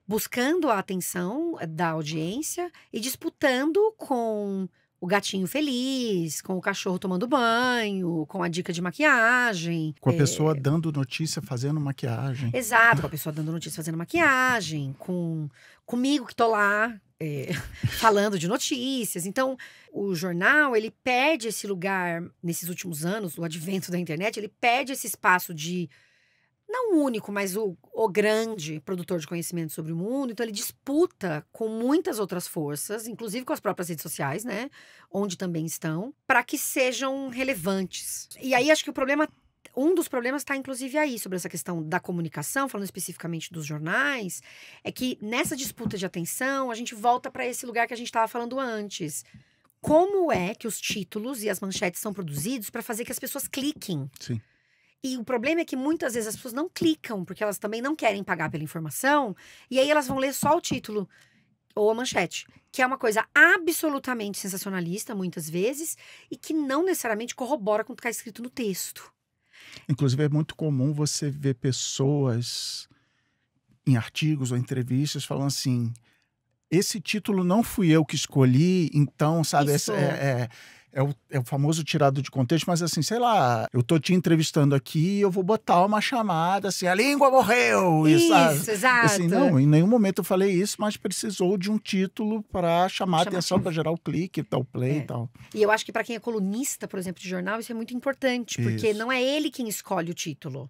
buscando a atenção da audiência e disputando com o gatinho feliz, com o cachorro tomando banho, com a dica de maquiagem. Com a pessoa dando notícia, fazendo maquiagem. Exato, com a pessoa dando notícia, fazendo maquiagem, comigo que tô lá falando de notícias. Então, o jornal, ele perde esse lugar, nesses últimos anos, o advento da internet, ele perde esse espaço de, não o único, mas o grande produtor de conhecimento sobre o mundo. Então, ele disputa com muitas outras forças, inclusive com as próprias redes sociais, né? Onde também estão, para que sejam relevantes. E aí, acho que um dos problemas está, inclusive, aí, sobre essa questão da comunicação, falando especificamente dos jornais, é que nessa disputa de atenção, a gente volta para esse lugar que a gente estava falando antes. Como é que os títulos e as manchetes são produzidos para fazer que as pessoas cliquem? Sim. E o problema é que muitas vezes as pessoas não clicam, porque elas também não querem pagar pela informação, e aí elas vão ler só o título ou a manchete, que é uma coisa absolutamente sensacionalista, muitas vezes, e que não necessariamente corrobora com o que está escrito no texto. Inclusive, é muito comum você ver pessoas em artigos ou entrevistas falando assim: esse título não fui eu que escolhi, então, sabe, Isso. é o famoso tirado de contexto, mas assim, sei lá, eu tô te entrevistando aqui e eu vou botar uma chamada assim, a língua morreu! Sabe? Isso, exato. Assim, não, em nenhum momento eu falei isso, mas precisou de um título para chamar a atenção, para gerar o clique, tal play e tal. E eu acho que para quem é colunista, por exemplo, de jornal, isso é muito importante, porque Isso. não é ele quem escolhe o título.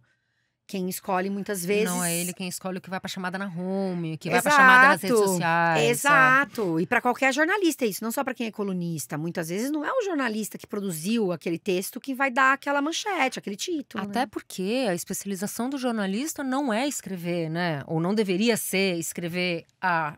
Quem escolhe muitas vezes. Não é ele quem escolhe o que vai pra chamada na home, o que vai pra chamada nas redes sociais. Exato. E para qualquer jornalista é isso, não só para quem é colunista. Muitas vezes não é o jornalista que produziu aquele texto que vai dar aquela manchete, aquele título. Até né? porque a especialização do jornalista não é escrever, né? Ou não deveria ser escrever a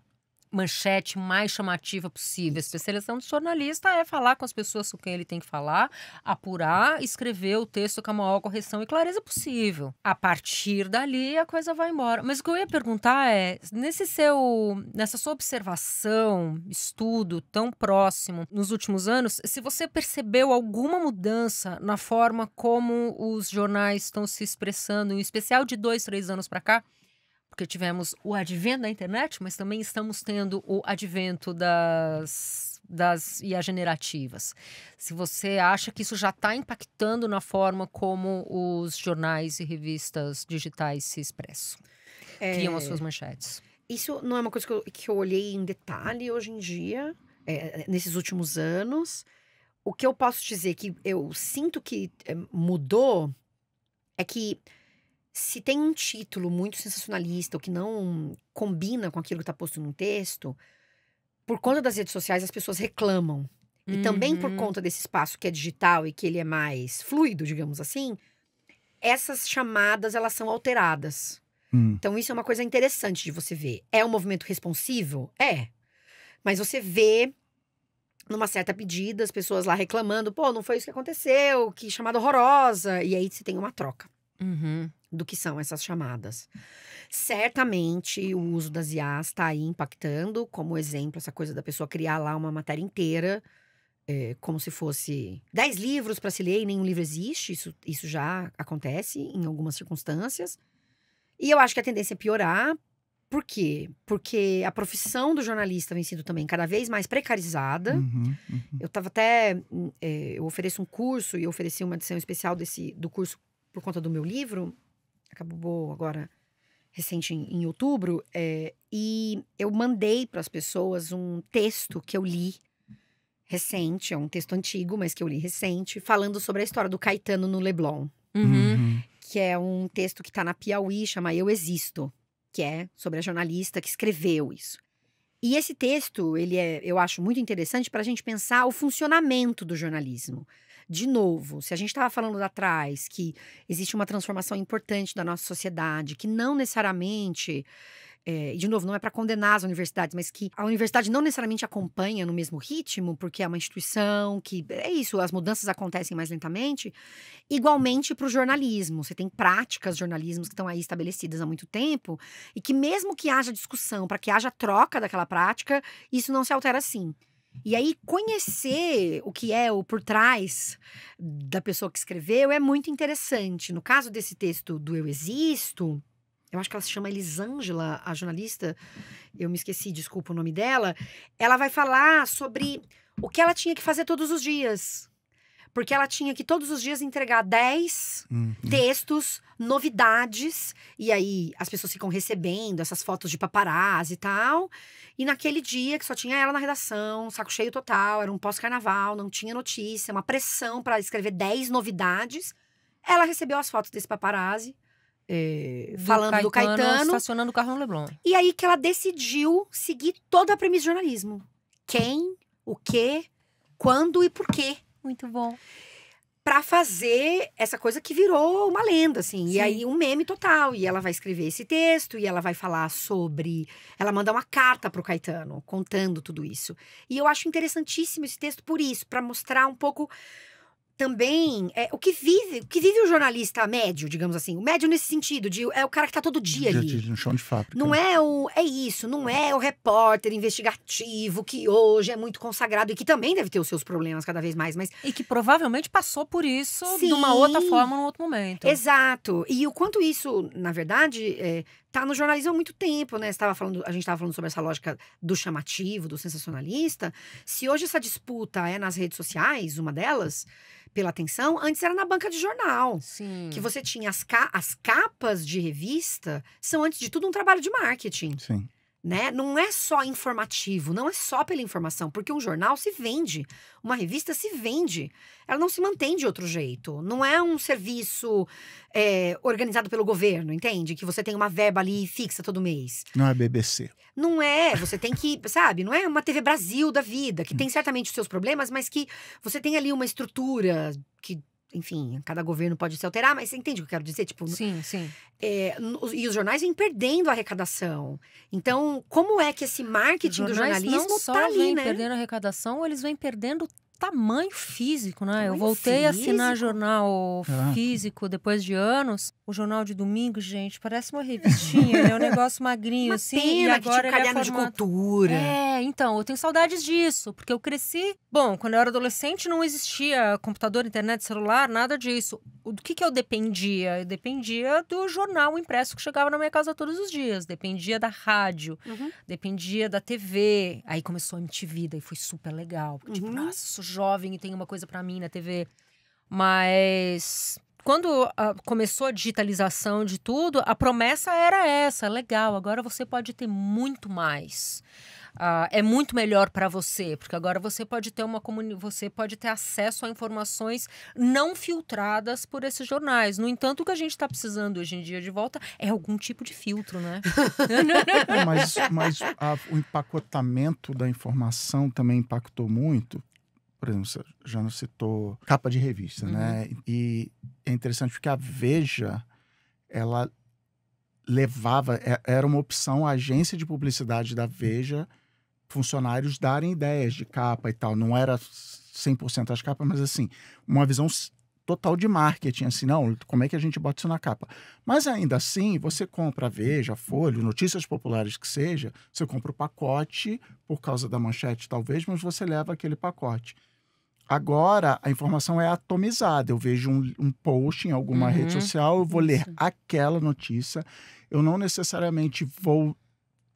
manchete mais chamativa possível. A especialização do jornalista é falar com as pessoas com quem ele tem que falar, apurar, escrever o texto com a maior correção e clareza possível. A partir dali, a coisa vai embora. Mas o que eu ia perguntar é, nessa sua observação, estudo tão próximo nos últimos anos, se você percebeu alguma mudança na forma como os jornais estão se expressando, em especial de 2, 3 anos para cá, porque tivemos o advento da internet, mas também estamos tendo o advento das IA generativas. Se você acha que isso já está impactando na forma como os jornais e revistas digitais se expressam, criam as suas manchetes. Isso não é uma coisa que eu olhei em detalhe hoje em dia, nesses últimos anos. O que eu posso dizer que eu sinto que mudou é que se tem um título muito sensacionalista ou que não combina com aquilo que está posto no texto, por conta das redes sociais as pessoas reclamam. E também por conta desse espaço que é digital e que ele é mais fluido, digamos assim, essas chamadas elas são alteradas. Então isso é uma coisa interessante de você ver. É um movimento responsivo? É. Mas você vê numa certa pedida as pessoas lá reclamando, pô, não foi isso que aconteceu, que chamada horrorosa. E aí você tem uma troca. Do que são essas chamadas. Certamente o uso das IAs está aí impactando, como exemplo, essa coisa da pessoa criar lá uma matéria inteira, como se fosse 10 livros para se ler e nenhum livro existe. Isso já acontece em algumas circunstâncias. E eu acho que a tendência é piorar. Por quê? Porque a profissão do jornalista vem sendo também cada vez mais precarizada. Eu estava até... eu ofereço um curso e eu ofereci uma edição especial do curso por conta do meu livro. Acabou agora, recente em outubro. E eu mandei para as pessoas um texto que eu li recente. É um texto antigo, mas que eu li recente. Falando sobre a história do Caetano no Leblon. Que é um texto que está na Piauí, chama Eu Existo. Que é sobre a jornalista que escreveu isso. E esse texto, eu acho muito interessante para a gente pensar o funcionamento do jornalismo. De novo, se a gente estava falando lá atrás que existe uma transformação importante da nossa sociedade, que não necessariamente, e de novo, não é para condenar as universidades, mas que a universidade não necessariamente acompanha no mesmo ritmo, porque é uma instituição que, é isso, as mudanças acontecem mais lentamente, igualmente para o jornalismo. Você tem práticas de jornalismo que estão aí estabelecidas há muito tempo, e que mesmo que haja discussão, para que haja troca daquela prática, isso não se altera assim. E aí, conhecer o que é o por trás da pessoa que escreveu é muito interessante. No caso desse texto do Eu Existo, eu acho que ela se chama Elisângela, a jornalista, eu me esqueci, desculpa o nome dela, ela vai falar sobre o que ela tinha que fazer todos os dias. Porque ela tinha que todos os dias entregar 10 textos, novidades, e aí as pessoas ficam recebendo essas fotos de paparazzi e tal. E naquele dia que só tinha ela na redação, saco cheio total, era um pós-carnaval, não tinha notícia, uma pressão para escrever 10 novidades. Ela recebeu as fotos desse paparazzi, falando do Caetano. Estacionando o carro no Leblon. E aí que ela decidiu seguir toda a premissa de jornalismo. Quem, o quê, quando e por quê. Muito bom. Pra fazer essa coisa que virou uma lenda, assim. Sim. E aí, um meme total. E ela vai escrever esse texto, e ela vai falar sobre... Ela manda uma carta pro Caetano, contando tudo isso. E eu acho interessantíssimo esse texto por isso, pra mostrar um pouco... Também, o que vive o jornalista médio, digamos assim. O médio nesse sentido, é o cara que tá todo dia ali. No chão de fábrica. Não é isso, não é o repórter investigativo que hoje é muito consagrado e que também deve ter os seus problemas cada vez mais, mas... E que provavelmente passou por isso Sim. de uma outra forma, num outro momento. Exato. E o quanto isso, na verdade, tá no jornalismo há muito tempo, né? A gente estava falando sobre essa lógica do chamativo, do sensacionalista. Se hoje essa disputa é nas redes sociais, uma delas... pela atenção, antes era na banca de jornal. Sim. Que você tinha as capas de revista, são antes de tudo um trabalho de marketing. Sim. Né? Não é só informativo, não é só pela informação, porque um jornal se vende, uma revista se vende, ela não se mantém de outro jeito. Não é um serviço organizado pelo governo, entende? Que você tem uma verba ali fixa todo mês. Não é BBC. Não é, você tem que, sabe, não é uma TV Brasil da vida, que tem certamente os seus problemas, mas que você tem ali uma estrutura que, enfim, cada governo pode se alterar, mas você entende o que eu quero dizer? Tipo, sim, sim. E os jornais vêm perdendo a arrecadação. Então, como é que esse marketing do jornalismo não só tá ali, vem né? perdendo a arrecadação, eles vêm perdendo tamanho físico, né? Tamanho Eu voltei a assinar físico. jornal físico depois de anos. O jornal de domingo, gente, parece uma revistinha, é um negócio magrinho, Uma assim. pena E que agora tinha um caderno de cultura. Então, eu tenho saudades disso, porque eu cresci... Bom, quando eu era adolescente não existia computador, internet, celular, nada disso. Do que eu dependia? Eu dependia do jornal impresso que chegava na minha casa todos os dias. Dependia da rádio, dependia da TV. Aí começou a MTV, daí foi super legal. Porque, tipo, nossa, sou jovem e tem uma coisa pra mim na TV. Mas... Quando começou a digitalização de tudo, a promessa era essa, legal, agora você pode ter muito mais. É muito melhor para você, porque agora você pode ter você pode ter acesso a informações não filtradas por esses jornais. No entanto, o que a gente está precisando hoje em dia de volta é algum tipo de filtro, né? Mas o empacotamento da informação também impactou muito. Por exemplo, você já não citou capa de revista, né? E é interessante porque a Veja, ela levava... Era uma opção, a agência de publicidade da Veja, funcionários darem ideias de capa e tal. Não era 100% as capas, mas assim, uma visão total de marketing, assim, não, como é que a gente bota isso na capa? Mas ainda assim, você compra a Veja, Folha, Notícias Populares que seja, você compra o pacote por causa da manchete talvez, mas você leva aquele pacote. Agora, a informação é atomizada. Eu vejo um post em alguma rede social, eu vou ler aquela notícia, eu não necessariamente vou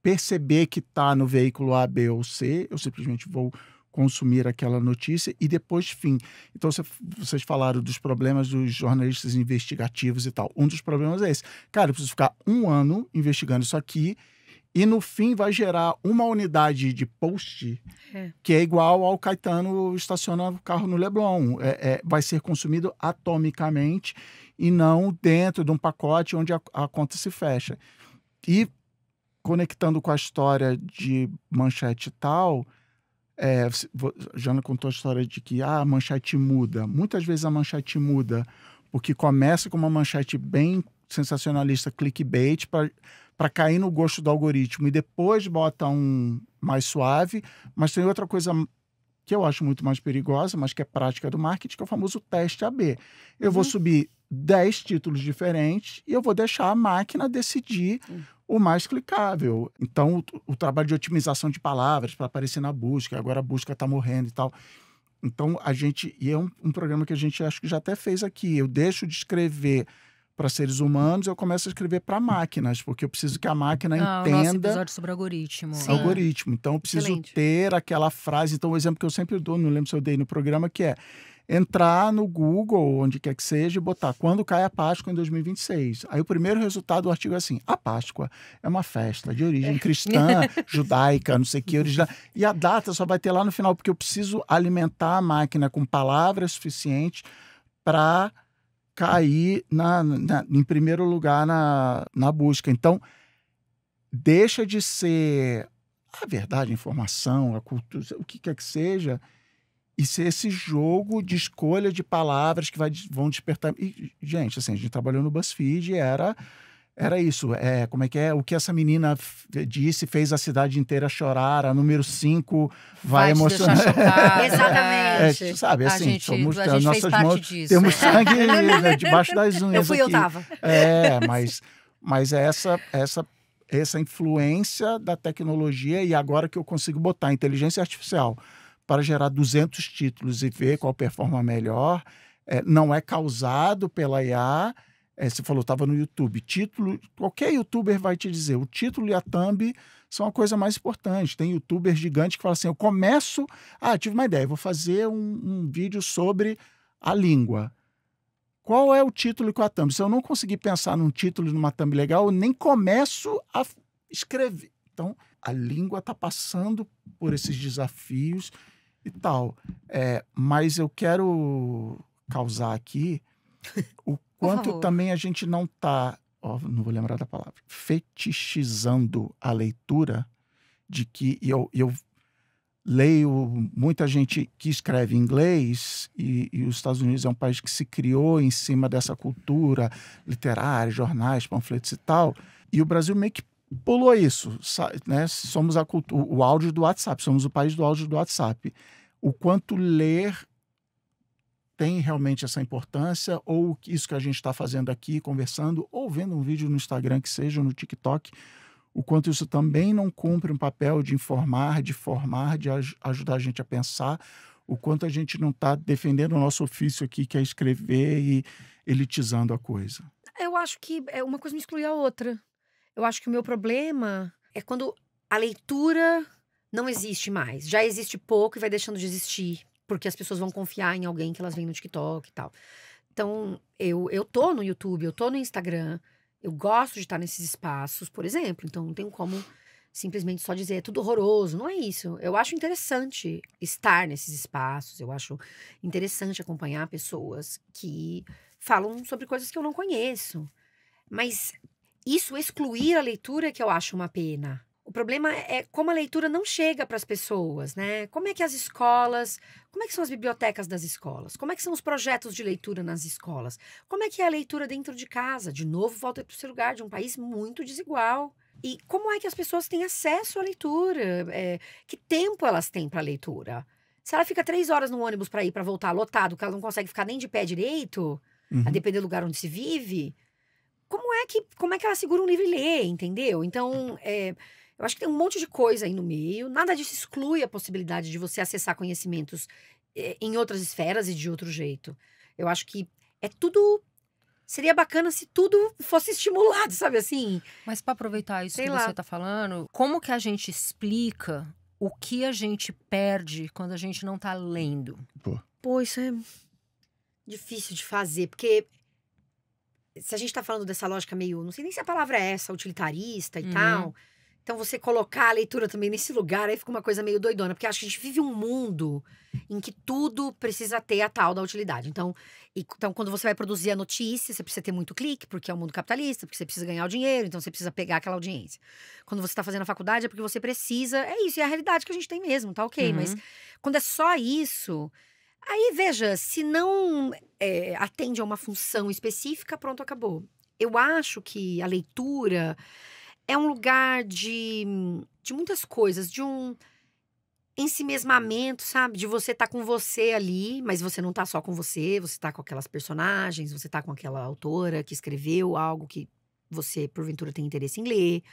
perceber que está no veículo A, B ou C, eu simplesmente vou consumir aquela notícia e depois, fim. Então, vocês falaram dos problemas dos jornalistas investigativos e tal. Um dos problemas é esse. Cara, eu preciso ficar 1 ano investigando isso aqui e, no fim, vai gerar uma unidade de post que é igual ao Caetano estaciona o carro no Leblon. Vai ser consumido atomicamente e não dentro de um pacote onde a conta se fecha. E, conectando com a história de manchete e tal... Jana contou a história de que a manchete muda. Muitas vezes a manchete muda porque começa com uma manchete bem sensacionalista, clickbait, para cair no gosto do algoritmo e depois bota um mais suave. Mas tem outra coisa que eu acho muito mais perigosa, mas que é prática do marketing, que é o famoso teste AB. Eu vou subir 10 títulos diferentes e eu vou deixar a máquina decidir o mais clicável. Então, o trabalho de otimização de palavras para aparecer na busca, agora a busca está morrendo e tal. Então, e é um programa que a gente acho que já até fez aqui, eu deixo de escrever para seres humanos, eu começo a escrever para máquinas, porque eu preciso que a máquina O nosso entenda episódio sobre algoritmo. Sim. algoritmo. Então, eu preciso Excelente. ter aquela frase. Então, o exemplo que eu sempre dou, não lembro se eu dei no programa, que é entrar no Google, onde quer que seja, e botar quando cai a Páscoa em 2026. Aí o primeiro resultado do artigo é assim: a Páscoa é uma festa de origem cristã, judaica, não sei o que, original. E a data só vai ter lá no final, porque eu preciso alimentar a máquina com palavras suficientes para cair em primeiro lugar na busca. Então, deixa de ser a verdade, a informação, a cultura, o que quer que seja, e ser esse jogo de escolha de palavras que vão despertar. E, gente, assim, a gente trabalhou no BuzzFeed e era isso. Como é que é? O que essa menina disse fez a cidade inteira chorar. A número 5 vai te emocionar. deixar chocada. Exatamente. Tu sabe, A assim, gente somos, fez nossas parte mãos, disso. temos sangue né, debaixo das unhas. Eu fui, eu aqui. tava. Mas é essa influência da tecnologia, e agora que eu consigo botar a inteligência artificial para gerar 200 títulos e ver qual performa melhor, não é causado pela IA. Você falou, estava no YouTube. Título, qualquer youtuber vai te dizer, o título e a thumb são a coisa mais importante. Tem youtubers gigantes que falam assim, eu começo... tive uma ideia, vou fazer um vídeo sobre a língua. Qual é o título com a thumb? Se eu não conseguir pensar num título e numa thumb legal, eu nem começo a escrever. Então, a língua está passando por esses desafios e tal. Mas eu quero causar aqui o quanto também a gente não está, não vou lembrar da palavra, fetichizando a leitura, de que eu leio muita gente que escreve em inglês, e os Estados Unidos é um país que se criou em cima dessa cultura literária, jornais, panfletos e tal, e o Brasil meio que pulou isso, né? Somos o áudio do WhatsApp, somos o país do áudio do WhatsApp. O quanto ler tem realmente essa importância, ou isso que a gente está fazendo aqui, conversando, ou vendo um vídeo no Instagram, que seja no TikTok, o quanto isso também não cumpre um papel de informar, de formar, de ajudar a gente a pensar, o quanto a gente não está defendendo o nosso ofício aqui, que é escrever, e elitizando a coisa. Eu acho que uma coisa não exclui a outra. Eu acho que o meu problema é quando a leitura não existe mais. Já existe pouco e vai deixando de existir, porque as pessoas vão confiar em alguém que elas veem no TikTok e tal. Então, eu tô no YouTube, eu tô no Instagram, eu gosto de estar nesses espaços, por exemplo. Então, não tenho como simplesmente só dizer é tudo horroroso. Não é isso. Eu acho interessante estar nesses espaços, eu acho interessante acompanhar pessoas que falam sobre coisas que eu não conheço. Mas isso excluir a leitura que eu acho uma pena. O problema é como a leitura não chega para as pessoas, né? Como é que as escolas, como é que são as bibliotecas das escolas? Como é que são os projetos de leitura nas escolas? Como é que é a leitura dentro de casa? De novo, volta para o seu lugar, de um país muito desigual. E como é que as pessoas têm acesso à leitura? Que tempo elas têm para a leitura? Se ela fica 3 horas no ônibus para ir para voltar lotado, que ela não consegue ficar nem de pé direito, a depender do lugar onde se vive, como é que ela segura um livro e lê, entendeu? Então, eu acho que tem um monte de coisa aí no meio. Nada disso exclui a possibilidade de você acessar conhecimentos em outras esferas e de outro jeito. Eu acho que tudo... Seria bacana se tudo fosse estimulado, sabe assim? Mas para aproveitar isso Sei que lá. você está falando, como que a gente explica o que a gente perde quando a gente não está lendo? Pô, isso é difícil de fazer, porque se a gente tá falando dessa lógica meio, não sei nem se a palavra é essa, utilitarista e tal. Então, você colocar a leitura também nesse lugar, aí fica uma coisa meio doidona. Porque acho que a gente vive um mundo em que tudo precisa ter a tal da utilidade. Então, quando você vai produzir a notícia, você precisa ter muito clique, porque é um mundo capitalista, porque você precisa ganhar o dinheiro, então você precisa pegar aquela audiência. Quando você tá fazendo a faculdade, é porque você precisa... É isso, é a realidade que a gente tem mesmo, tá ok. Mas quando é só isso... Aí, veja, se não atende a uma função específica, pronto, acabou. Eu acho que a leitura é um lugar de muitas coisas, de um ensimesmamento, sabe? De você estar com você ali, mas você não tá só com você tá com aquelas personagens, você tá com aquela autora que escreveu algo que você, porventura, tem interesse em ler.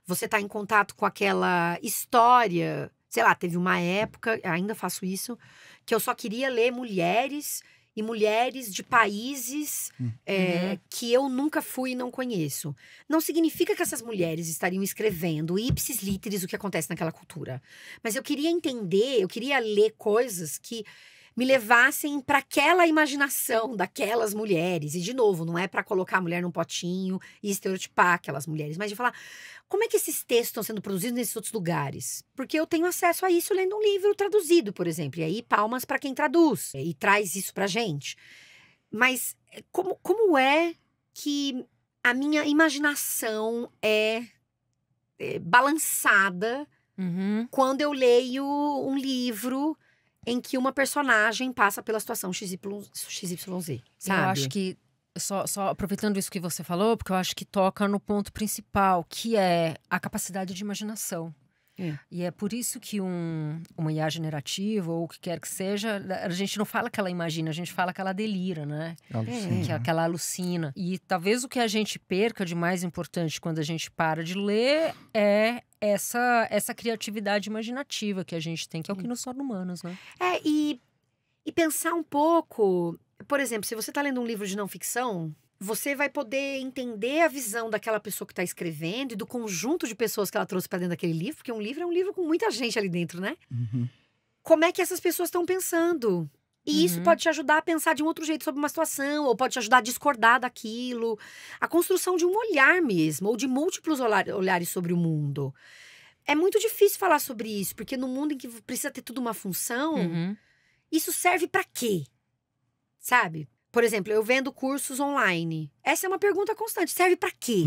Você tá em contato com aquela história. Sei lá, teve uma época, ainda faço isso, que eu só queria ler mulheres e mulheres de países que eu nunca fui e não conheço. Não significa que essas mulheres estariam escrevendo ipsis literis o que acontece naquela cultura. Mas eu queria entender, eu queria ler coisas que me levassem para aquela imaginação daquelas mulheres. E, de novo, não é para colocar a mulher num potinho e estereotipar aquelas mulheres, mas de falar como é que esses textos estão sendo produzidos nesses outros lugares. Porque eu tenho acesso a isso lendo um livro traduzido, por exemplo. E aí, palmas para quem traduz e traz isso pra gente. Mas como é que a minha imaginação é balançada quando eu leio um livro em que uma personagem passa pela situação XYZ, sabe? Eu acho que, só aproveitando isso que você falou, porque eu acho que toca no ponto principal, que é a capacidade de imaginação. E é por isso que uma IA generativa, ou o que quer que seja, a gente não fala que ela imagina, a gente fala que ela delira, né? Que ela alucina. E talvez o que a gente perca de mais importante quando a gente para de ler é essa criatividade imaginativa que a gente tem, que é o que nos torna humanos, né? E pensar um pouco... Por exemplo, se você está lendo um livro de não ficção, você vai poder entender a visão daquela pessoa que está escrevendo e do conjunto de pessoas que ela trouxe para dentro daquele livro, porque um livro é um livro com muita gente ali dentro, né? Como é que essas pessoas estão pensando? E isso pode te ajudar a pensar de um outro jeito sobre uma situação, ou pode te ajudar a discordar daquilo. A construção de um olhar mesmo, ou de múltiplos olhares sobre o mundo. É muito difícil falar sobre isso, porque no mundo em que precisa ter tudo uma função, isso serve para quê? Sabe? Por exemplo, eu vendo cursos online. Essa é uma pergunta constante. Serve pra quê?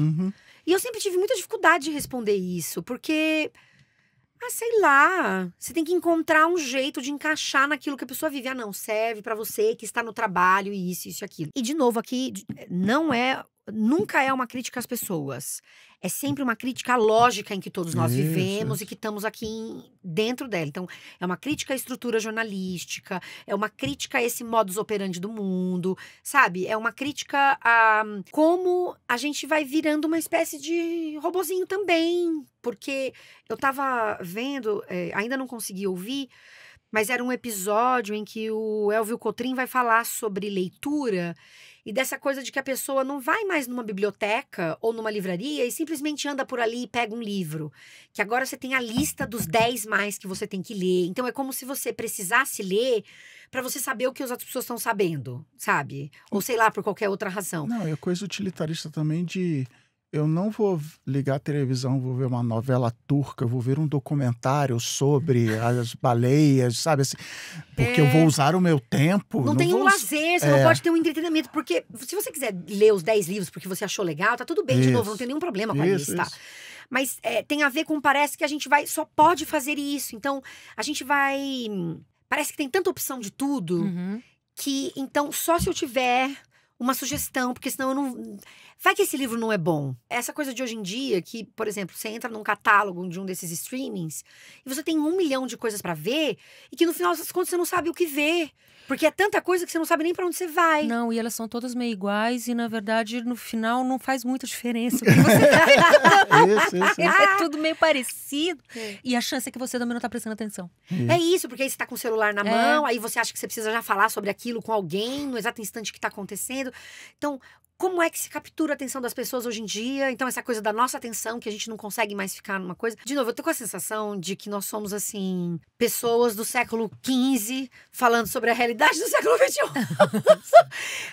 E eu sempre tive muita dificuldade de responder isso. Porque, sei lá, você tem que encontrar um jeito de encaixar naquilo que a pessoa vive. Não, serve pra você que está no trabalho e isso e aquilo. E, de novo, aqui, nunca é uma crítica às pessoas. É sempre uma crítica à lógica em que todos nós vivemos e que estamos aqui dentro dela. Então, é uma crítica à estrutura jornalística, é uma crítica a esse modus operandi do mundo, sabe? É uma crítica a como a gente vai virando uma espécie de robozinho também. Porque eu tava vendo, ainda não consegui ouvir, mas era um episódio em que o Elvio Cotrim vai falar sobre leitura e dessa coisa de que a pessoa não vai mais numa biblioteca ou numa livraria e simplesmente anda por ali e pega um livro. Que agora você tem a lista dos 10 mais que você tem que ler. Então é como se você precisasse ler para você saber o que as outras pessoas estão sabendo, sabe? Ou sei lá, por qualquer outra razão. Não, é coisa utilitarista também de... Eu não vou ligar a televisão, vou ver uma novela turca, vou ver um documentário sobre as baleias, sabe assim? Porque eu vou usar o meu tempo. Não tem um lazer, você não pode ter um entretenimento. Porque se você quiser ler os 10 livros porque você achou legal, tá tudo bem, de novo, não tem nenhum problema com a lista. Mas tem a ver com, parece que a gente só pode fazer isso. Então, a gente vai... Parece que tem tanta opção de tudo, que então só se eu tiver... uma sugestão, porque senão eu não... Vai que esse livro não é bom. Essa coisa de hoje em dia, que, por exemplo, você entra num catálogo de um desses streamings e você tem 1 milhão de coisas pra ver e que no final das contas você não sabe o que ver. Porque é tanta coisa que você não sabe nem pra onde você vai. Não, e elas são todas meio iguais e, na verdade, no final não faz muita diferença. O que você tá é tudo meio parecido. E a chance é que você também não tá prestando atenção. É isso, porque aí você tá com o celular na mão, aí você acha que você precisa já falar sobre aquilo com alguém no exato instante que tá acontecendo. Então, como é que se captura a atenção das pessoas hoje em dia? Então, essa coisa da nossa atenção, que a gente não consegue mais ficar numa coisa... De novo, eu tô com a sensação de que nós somos, assim, pessoas do século XV falando sobre a realidade do século XXI.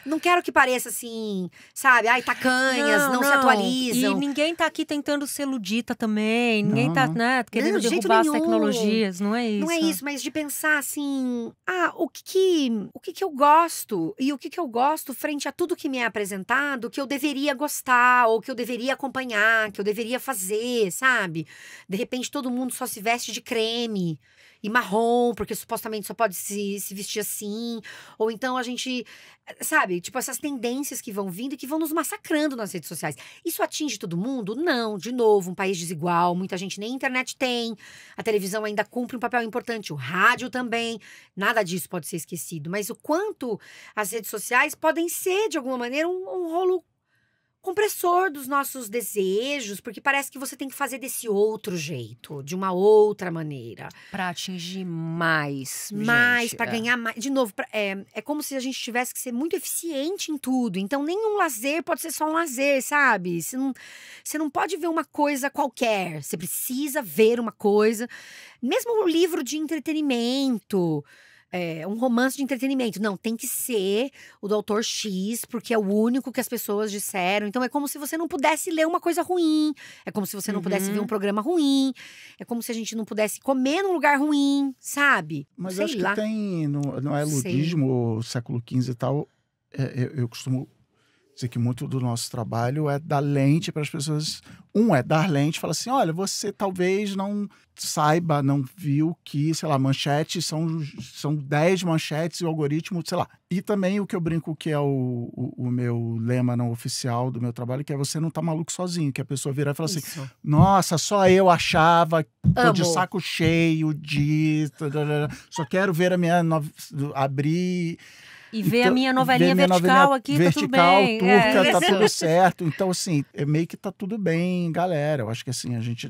Não quero que pareça assim, sabe? Ai, tacanhas, não se atualizam. E ninguém tá aqui tentando ser ludita também. Ninguém tá, né, querendo derrubar as tecnologias. Não é isso. Não é isso, mas de pensar assim... o que eu gosto? E o que eu gosto frente a tudo que me é apresentado, que eu deveria gostar, ou que eu deveria acompanhar, que eu deveria fazer, sabe? De repente todo mundo só se veste de creme e marrom, porque supostamente só pode se vestir assim. Ou então a gente, sabe? Tipo, essas tendências que vão vindo e que vão nos massacrando nas redes sociais. Isso atinge todo mundo? Não. De novo, um país desigual, muita gente nem internet tem. A televisão ainda cumpre um papel importante, o rádio também. Nada disso pode ser esquecido. Mas o quanto as redes sociais podem ser, de alguma maneira, um compressor dos nossos desejos, porque parece que você tem que fazer desse outro jeito, de uma outra maneira. Pra atingir mais, Mais, gente, pra ganhar mais. De novo, é como se a gente tivesse que ser muito eficiente em tudo. Então, nenhum lazer pode ser só um lazer, sabe? Você não pode ver uma coisa qualquer. Você precisa ver uma coisa. Mesmo um livro de entretenimento. Um romance de entretenimento. Não, tem que ser o do autor X, porque é o único que as pessoas disseram. Então, é como se você não pudesse ler uma coisa ruim. É como se você não pudesse ver um programa ruim. É como se a gente não pudesse comer num lugar ruim, sabe? Mas Sei acho lá. que tem, no eludismo, século XV e tal, eu costumo dizer que muito do nosso trabalho é dar lente para as pessoas. É dar lente e falar assim, olha, você talvez não saiba, não viu que, sei lá, manchetes são 10 manchetes e o algoritmo, sei lá. E também o que eu brinco que é o meu lema não oficial do meu trabalho, que é você não tá maluco sozinho, que a pessoa virar e falar assim, nossa, só eu achava, tô de saco cheio de... Só quero ver a minha... abrir... E ver a minha novelinha vertical aqui, vertical, tá tudo bem. turca, tá tudo certo. Então, assim, meio que tá tudo bem, galera. Eu acho que, assim, a gente...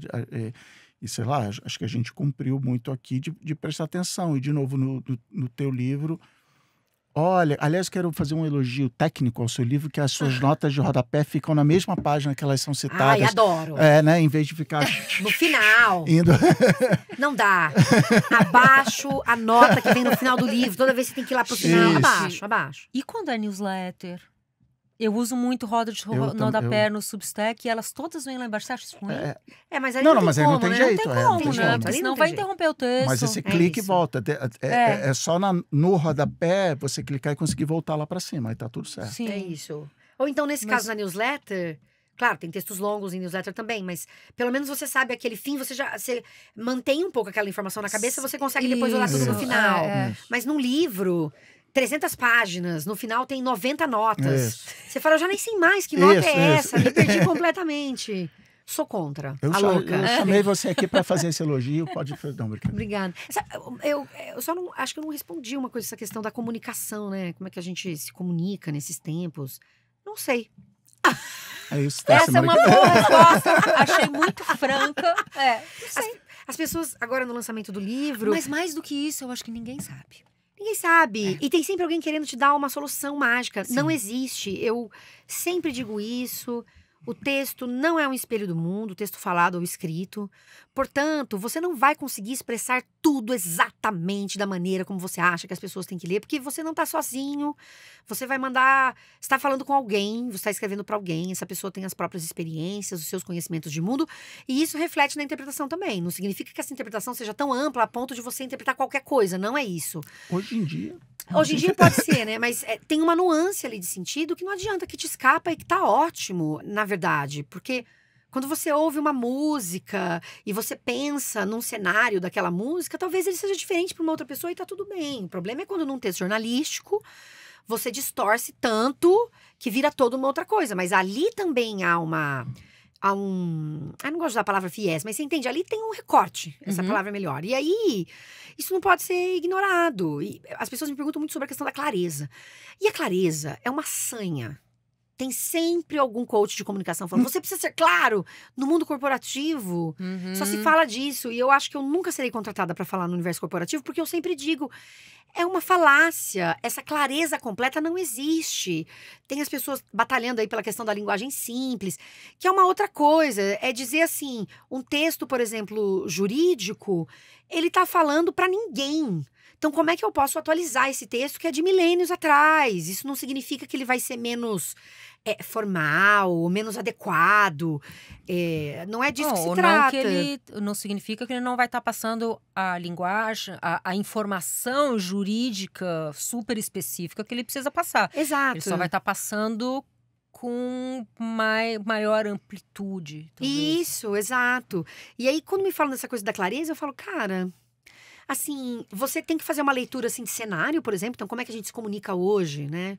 E sei lá, acho que a gente cumpriu muito aqui de prestar atenção. E, de novo, no teu livro... Olha, aliás, quero fazer um elogio técnico ao seu livro, que as suas notas de rodapé ficam na mesma página que elas são citadas. Ai, adoro. Né? Em vez de ficar... No final. Indo... Não dá. Abaixo a nota que vem no final do livro. Toda vez que você tem que ir lá pro final. Abaixo. E quando é newsletter? Eu uso muito roda de rodapé no Substack e elas todas vêm lá embaixo. Você acha isso ruim? Mas ali não tem como, não tem né? jeito. Não tem como, né? Porque senão vai interromper o texto. Mas esse clique volta. É só no rodapé você clicar e conseguir voltar lá para cima. Aí tá tudo certo. Sim. É isso. Ou então, nesse caso, na newsletter... Claro, tem textos longos em newsletter também, mas pelo menos você sabe aquele fim, você mantém um pouco aquela informação na cabeça, você consegue depois olhar tudo no final. Mas num livro... 300 páginas, no final tem 90 notas. Você fala, eu já nem sei mais que nota é essa, me perdi completamente. Sou contra. Eu chamei você aqui para fazer esse elogio, pode... Não, brincadeira. Obrigada. Eu só não, acho que eu não respondi uma coisa, essa questão da comunicação, né? Como é que a gente se comunica nesses tempos? Não sei. É isso. Essa é uma boa resposta. Achei muito franca. Não sei. As pessoas, agora no lançamento do livro... Mas mais do que isso, eu acho que ninguém sabe. Ninguém sabe. E tem sempre alguém querendo te dar uma solução mágica. Sim. Não existe. Eu sempre digo isso. O texto não é um espelho do mundo, o texto falado ou escrito. Portanto, você não vai conseguir expressar tudo exatamente da maneira como você acha que as pessoas têm que ler, porque você não está sozinho. Você vai mandar... Você está falando com alguém, você está escrevendo para alguém, essa pessoa tem as próprias experiências, os seus conhecimentos de mundo, e isso reflete na interpretação também. Não significa que essa interpretação seja tão ampla a ponto de você interpretar qualquer coisa, não é isso. Hoje em dia pode ser, né? Mas tem uma nuance ali de sentido que não adianta, que te escapa e que tá ótimo, na verdade. Porque quando você ouve uma música e você pensa num cenário daquela música, talvez ele seja diferente para uma outra pessoa e tá tudo bem. O problema é quando num texto jornalístico você distorce tanto que vira toda uma outra coisa. Mas ali também há um... Eu não gosto da palavra viés, mas você entende? Ali tem um recorte, essa palavra é melhor. E aí, isso não pode ser ignorado. E as pessoas me perguntam muito sobre a questão da clareza. E a clareza é uma sanha. Tem sempre algum coach de comunicação falando, você precisa ser claro. No mundo corporativo, só se fala disso. E eu acho que eu nunca serei contratada para falar no universo corporativo, porque eu sempre digo, é uma falácia. Essa clareza completa não existe. Tem as pessoas batalhando aí pela questão da linguagem simples, que é uma outra coisa. É dizer assim, um texto, por exemplo, jurídico, ele tá falando para ninguém. Então, como é que eu posso atualizar esse texto que é de milênios atrás? Isso não significa que ele vai ser menos formal, ou menos adequado. Não é disso que se trata. Não significa que ele não vai estar passando a linguagem, a informação jurídica super específica que ele precisa passar. Exato. Ele só vai estar passando com maior amplitude. Talvez. Isso, exato. E aí, quando me falam dessa coisa da clareza, eu falo, cara... Assim, você tem que fazer uma leitura assim, de cenário, por exemplo. Então, como é que a gente se comunica hoje, né?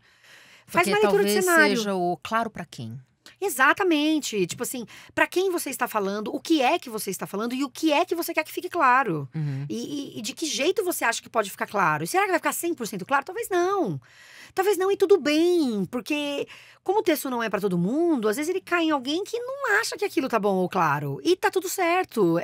Faz uma leitura de cenário. Seja o claro para quem? Exatamente. Tipo assim, pra quem você está falando, o que é que você está falando e o que é que você quer que fique claro. E de que jeito você acha que pode ficar claro? E será que vai ficar 100% claro? Talvez não. Talvez não, e tudo bem. Porque, como o texto não é pra todo mundo, às vezes ele cai em alguém que não acha que aquilo tá bom ou claro. E tá tudo certo.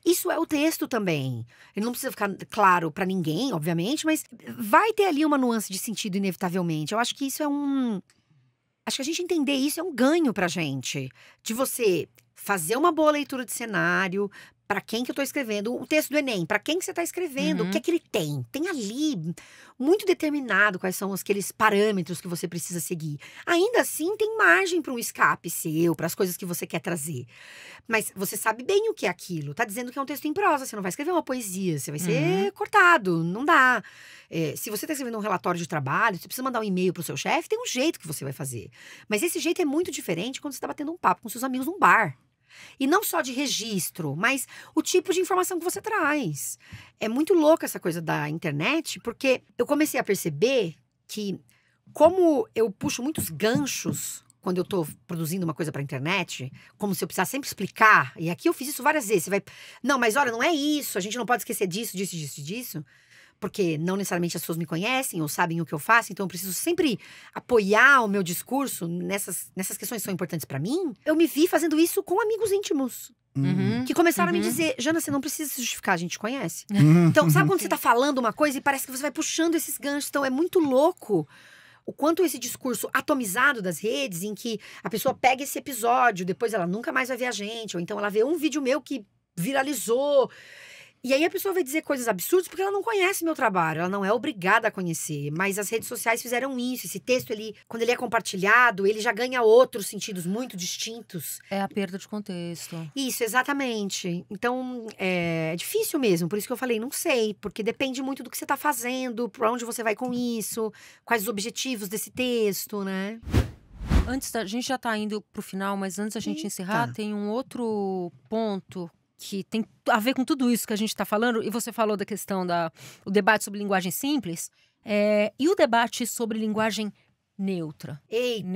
Isso é o texto também. Ele não precisa ficar claro pra ninguém, obviamente, mas vai ter ali uma nuance de sentido, inevitavelmente. Eu acho que isso é um. Acho que a gente entender isso é um ganho pra gente. De você fazer uma boa leitura de cenário, pra quem que eu tô escrevendo. O texto do Enem, pra quem que você tá escrevendo, o que é que ele tem? Tem ali muito determinado quais são aqueles parâmetros que você precisa seguir. Ainda assim, tem margem pra um escape seu, pras coisas que você quer trazer. Mas você sabe bem o que é aquilo. Tá dizendo que é um texto em prosa, você não vai escrever uma poesia, você vai ser cortado, não dá. Se você tá escrevendo um relatório de trabalho, você precisa mandar um e-mail pro seu chefe, tem um jeito que você vai fazer. Mas esse jeito é muito diferente quando você tá batendo um papo com seus amigos num bar. E não só de registro, mas o tipo de informação que você traz. É muito louca essa coisa da internet, porque eu comecei a perceber que, como eu puxo muitos ganchos quando eu tô produzindo uma coisa pra internet, como se eu precisasse sempre explicar, e aqui eu fiz isso várias vezes, você vai... Não, mas olha, não é isso, a gente não pode esquecer disso, disso, disso, disso. Porque não necessariamente as pessoas me conhecem ou sabem o que eu faço, então eu preciso sempre apoiar o meu discurso nessas questões que são importantes pra mim. Eu me vi fazendo isso com amigos íntimos. Que começaram a me dizer, Jana, você não precisa se justificar, a gente te conhece. Então, sabe quando você tá falando uma coisa e parece que você vai puxando esses ganchos? Então, é muito louco o quanto esse discurso atomizado das redes, em que a pessoa pega esse episódio, depois ela nunca mais vai ver a gente, ou então ela vê um vídeo meu que viralizou. E aí a pessoa vai dizer coisas absurdas porque ela não conhece meu trabalho, ela não é obrigada a conhecer. Mas as redes sociais fizeram isso. Esse texto, quando ele é compartilhado, ele já ganha outros sentidos muito distintos. É a perda de contexto. Isso, exatamente. Então, é difícil mesmo. Por isso que eu falei, não sei. Porque depende muito do que você tá fazendo, pra onde você vai com isso, quais os objetivos desse texto, né? A gente já tá indo pro final, mas antes da gente encerrar, tem um outro ponto que tem a ver com tudo isso que a gente está falando, e você falou da questão o debate sobre linguagem simples, e o debate sobre linguagem neutra. Eita.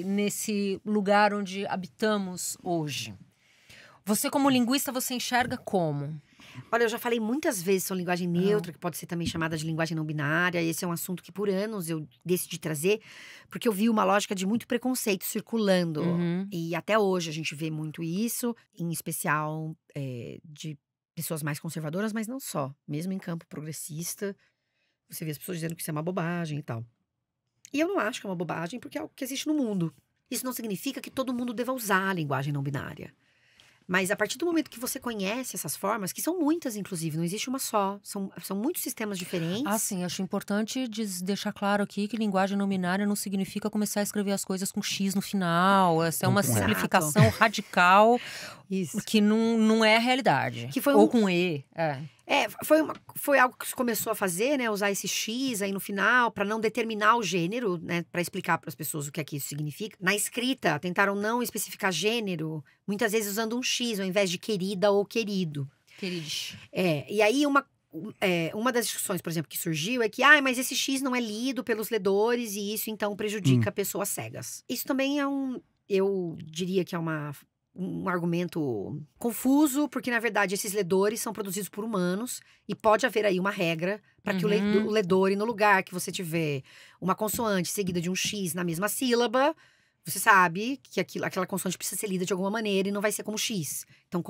Nesse lugar onde habitamos hoje. Você, como linguista, você enxerga como? Olha, eu já falei muitas vezes sobre linguagem neutra, que pode ser também chamada de linguagem não binária. Esse é um assunto que por anos eu decidi trazer, porque eu vi uma lógica de muito preconceito circulando. E até hoje a gente vê muito isso, em especial de pessoas mais conservadoras, mas não só. Mesmo em campo progressista, você vê as pessoas dizendo que isso é uma bobagem e tal. E eu não acho que é uma bobagem, porque é algo que existe no mundo. Isso não significa que todo mundo deva usar a linguagem não binária. Mas a partir do momento que você conhece essas formas, que são muitas, inclusive, não existe uma só. São muitos sistemas diferentes. Sim, acho importante deixar claro aqui que linguagem não binária não significa começar a escrever as coisas com X no final. Essa é uma simplificação radical. Isso. Que não é a realidade. Ou com E. Foi algo que se começou a fazer, né? Usar esse X aí no final, para não determinar o gênero, né? Para explicar para as pessoas o que é que isso significa. Na escrita, tentaram não especificar gênero, muitas vezes usando um X ao invés de querida ou querido. Queridos. E aí uma das discussões, por exemplo, que surgiu é que, mas esse X não é lido pelos ledores e isso então prejudica pessoas cegas. Isso também eu diria que é um argumento confuso, porque, na verdade, esses ledores são produzidos por humanos e pode haver aí uma regra para que o ledor, no lugar que você tiver uma consoante seguida de um X na mesma sílaba, você sabe que aquela consoante precisa ser lida de alguma maneira e não vai ser como X. Então,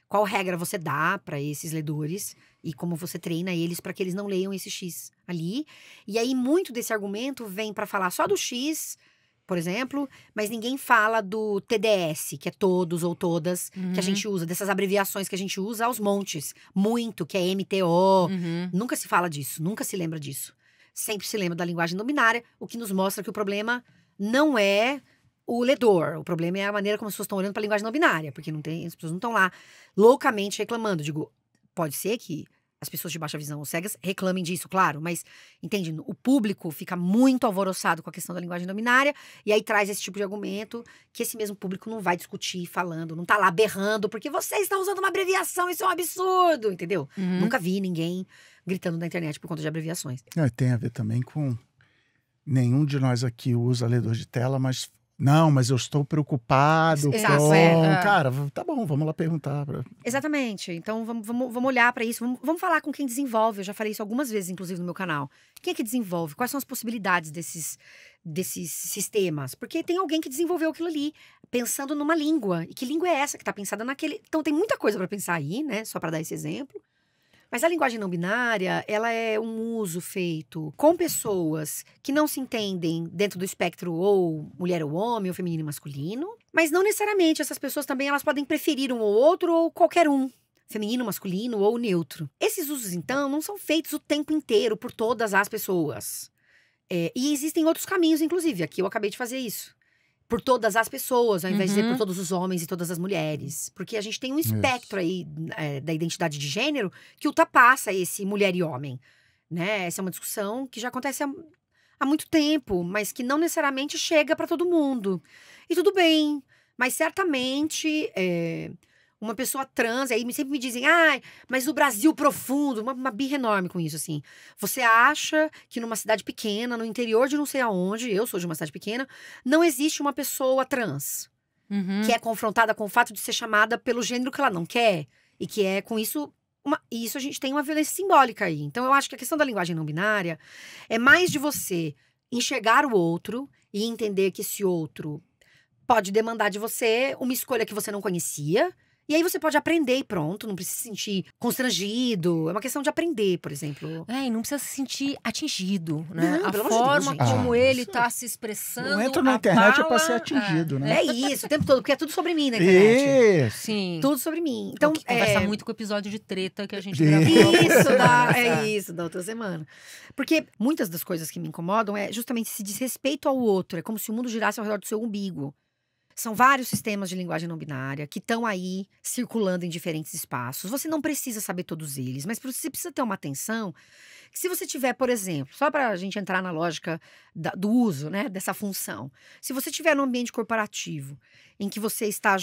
qual regra você dá para esses ledores e como você treina eles para que eles não leiam esse X ali. E aí, muito desse argumento vem para falar só do X, por exemplo, mas ninguém fala do TDS, que é todos ou todas, que a gente usa, dessas abreviações que a gente usa aos montes. Muito, que é MTO. Nunca se fala disso, nunca se lembra disso. Sempre se lembra da linguagem não binária, o que nos mostra que o problema não é o ledor. O problema é a maneira como as pessoas estão olhando para a linguagem não binária, porque as pessoas não estão lá loucamente reclamando. Digo, pode ser que as pessoas de baixa visão ou cegas reclamem disso, claro, mas, entende, o público fica muito alvoroçado com a questão da linguagem não binária e aí traz esse tipo de argumento que esse mesmo público não vai discutir falando, não tá lá berrando, porque vocês estão usando uma abreviação, isso é um absurdo, entendeu? Nunca vi ninguém gritando na internet por conta de abreviações. Tem a ver também com nenhum de nós aqui usa ledor de tela, mas Não, mas eu estou preocupado Exato, com... é. Cara, tá bom, vamos lá perguntar. Exatamente. Então, vamos olhar para isso. Vamos falar com quem desenvolve. Eu já falei isso algumas vezes, inclusive, no meu canal. Quem é que desenvolve? Quais são as possibilidades desses sistemas? Porque tem alguém que desenvolveu aquilo ali, pensando numa língua. E que língua é essa que está pensada naquele... Então, tem muita coisa para pensar aí, né? Só para dar esse exemplo. Mas a linguagem não binária, ela é um uso feito com pessoas que não se entendem dentro do espectro ou mulher ou homem, ou feminino e masculino. Mas não necessariamente, essas pessoas também elas podem preferir um ou outro ou qualquer um. Feminino, masculino ou neutro. Esses usos, então, não são feitos o tempo inteiro por todas as pessoas. E existem outros caminhos, inclusive. Aqui eu acabei de fazer isso. Por todas as pessoas, ao invés de dizer por todos os homens e todas as mulheres. Porque a gente tem um espectro aí da identidade de gênero que ultrapassa esse mulher e homem. Né? Essa é uma discussão que já acontece há muito tempo, mas que não necessariamente chega para todo mundo. E tudo bem, mas certamente uma pessoa trans, aí sempre me dizem, mas o Brasil profundo, uma birra enorme com isso, assim. Você acha que numa cidade pequena, no interior de não sei aonde, eu sou de uma cidade pequena, não existe uma pessoa trans que é confrontada com o fato de ser chamada pelo gênero que ela não quer, e que é, com isso, isso a gente tem uma violência simbólica aí. Então, eu acho que a questão da linguagem não binária é mais de você enxergar o outro e entender que esse outro pode demandar de você uma escolha que você não conhecia. E aí você pode aprender e pronto, não precisa se sentir constrangido. É uma questão de aprender, por exemplo. E não precisa se sentir atingido, né? Não, a pelo amor de forma Deus, gente. como ele tá se expressando. Não entra na internet é pra ser atingido, né? É isso, o tempo todo, porque é tudo sobre mim na internet. Isso. Sim. Tudo sobre mim. Então, Que conversa muito com o episódio de treta que a gente gravou. Isso, da outra semana. Porque muitas das coisas que me incomodam é justamente esse desrespeito ao outro. É como se o mundo girasse ao redor do seu umbigo. São vários sistemas de linguagem não binária que estão aí circulando em diferentes espaços. Você não precisa saber todos eles, mas você precisa ter uma atenção que se você tiver, por exemplo, só para a gente entrar na lógica do uso, né, dessa função. Se você estiver num ambiente corporativo em que você está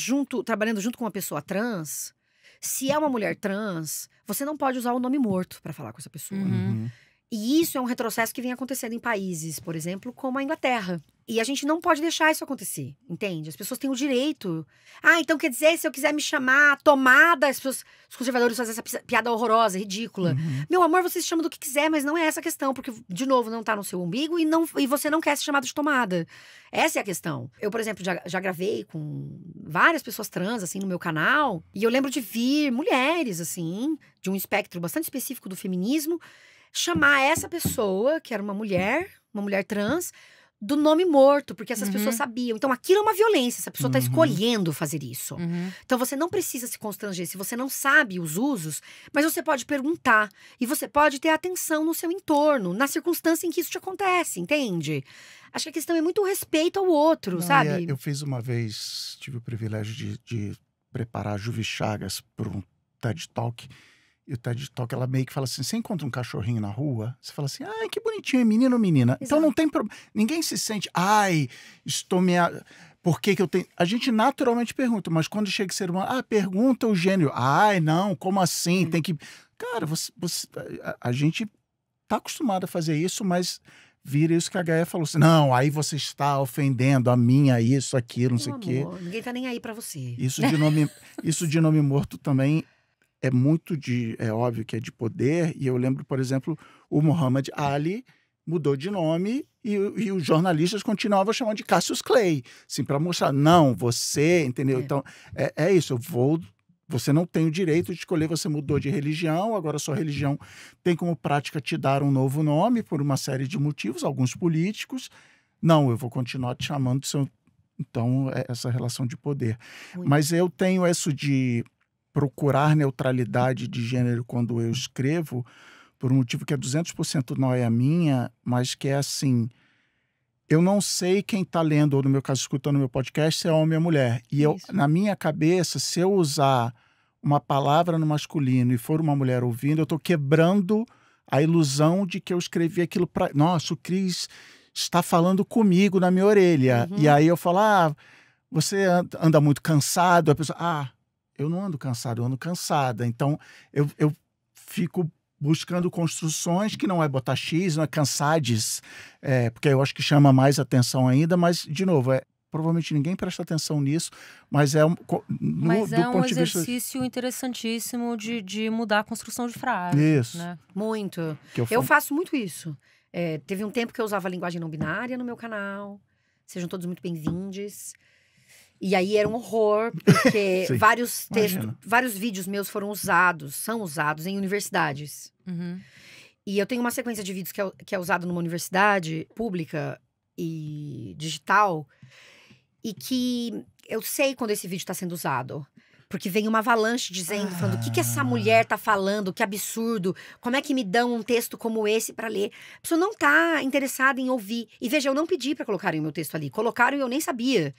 trabalhando junto com uma pessoa trans, se é uma mulher trans, você não pode usar o nome morto para falar com essa pessoa. E isso é um retrocesso que vem acontecendo em países, por exemplo, como a Inglaterra. E a gente não pode deixar isso acontecer, entende? As pessoas têm o direito. Então quer dizer, se eu quiser me chamar Tomada, os conservadores fazem essa piada horrorosa, ridícula. Meu amor, você se chama do que quiser, mas não é essa a questão. Porque, de novo, não tá no seu umbigo e você não quer ser chamado de Tomada. Essa é a questão. Eu, por exemplo, já gravei com várias pessoas trans, assim, no meu canal. E eu lembro de vir mulheres, assim, de um espectro bastante específico do feminismo, chamar essa pessoa, que era uma mulher trans, do nome morto, porque essas pessoas sabiam. Então, aquilo é uma violência, essa pessoa está escolhendo fazer isso. Então, você não precisa se constranger se você não sabe os usos, mas você pode perguntar. E você pode ter atenção no seu entorno, na circunstância em que isso te acontece, entende? Acho que a questão é muito o respeito ao outro, sabe? Eu fiz uma vez, tive o privilégio de preparar a Juvi Chagas para um TED Talk. E o TED Talk, ela meio que fala assim, você encontra um cachorrinho na rua, você fala assim, ai, que bonitinho, é menino ou menina? Exato. Então não tem problema, ninguém se sente, estou me... Por que eu tenho... A gente naturalmente pergunta, mas quando chega ser humano, pergunta o gênero. Não, como assim? Tem que... Cara, a gente tá acostumado a fazer isso, mas vira isso que a Gaia falou assim, não, aí você está ofendendo a minha, isso, aquilo, não sei o quê. Ninguém tá nem aí pra você. Isso de nome morto também... É óbvio que é de poder, e eu lembro, por exemplo, o Muhammad Ali mudou de nome e os jornalistas continuavam chamando de Cassius Clay, assim, para mostrar, não, você, entendeu? Então, é isso, você não tem o direito de escolher, você mudou de religião, agora sua religião tem como prática te dar um novo nome por uma série de motivos, alguns políticos, não, eu vou continuar te chamando de seu... Então, é essa relação de poder. Mas eu tenho isso de procurar neutralidade de gênero quando eu escrevo, por um motivo que é 200% nóia minha, mas que é assim, eu não sei quem está lendo, ou no meu caso escutando meu podcast, se é homem ou mulher. E na minha cabeça, se eu usar uma palavra no masculino e for uma mulher ouvindo, eu estou quebrando a ilusão de que eu escrevi aquilo para... Nossa, o Cris está falando comigo na minha orelha. E aí eu falo, você anda muito cansado? A pessoa, eu não ando cansado, eu ando cansada. Então, eu fico buscando construções que não é botar X, não é cansades, porque eu acho que chama mais atenção ainda, mas, de novo, provavelmente ninguém presta atenção nisso, mas é do ponto de vista... exercício interessantíssimo de mudar a construção de frase. Isso. Né? Muito. Eu faço muito isso. Teve um tempo que eu usava a linguagem não binária no meu canal. Sejam todos muito bem-vindos. E aí era um horror, porque vários textos, vários vídeos meus são usados em universidades. Uhum. E eu tenho uma sequência de vídeos que é usado numa universidade pública e digital, e que eu sei quando esse vídeo está sendo usado. Porque vem uma avalanche falando o que essa mulher tá falando, que absurdo, como é que me dão um texto como esse para ler? A pessoa não tá interessada em ouvir. E veja, eu não pedi para colocarem o meu texto ali, colocaram e eu nem sabia.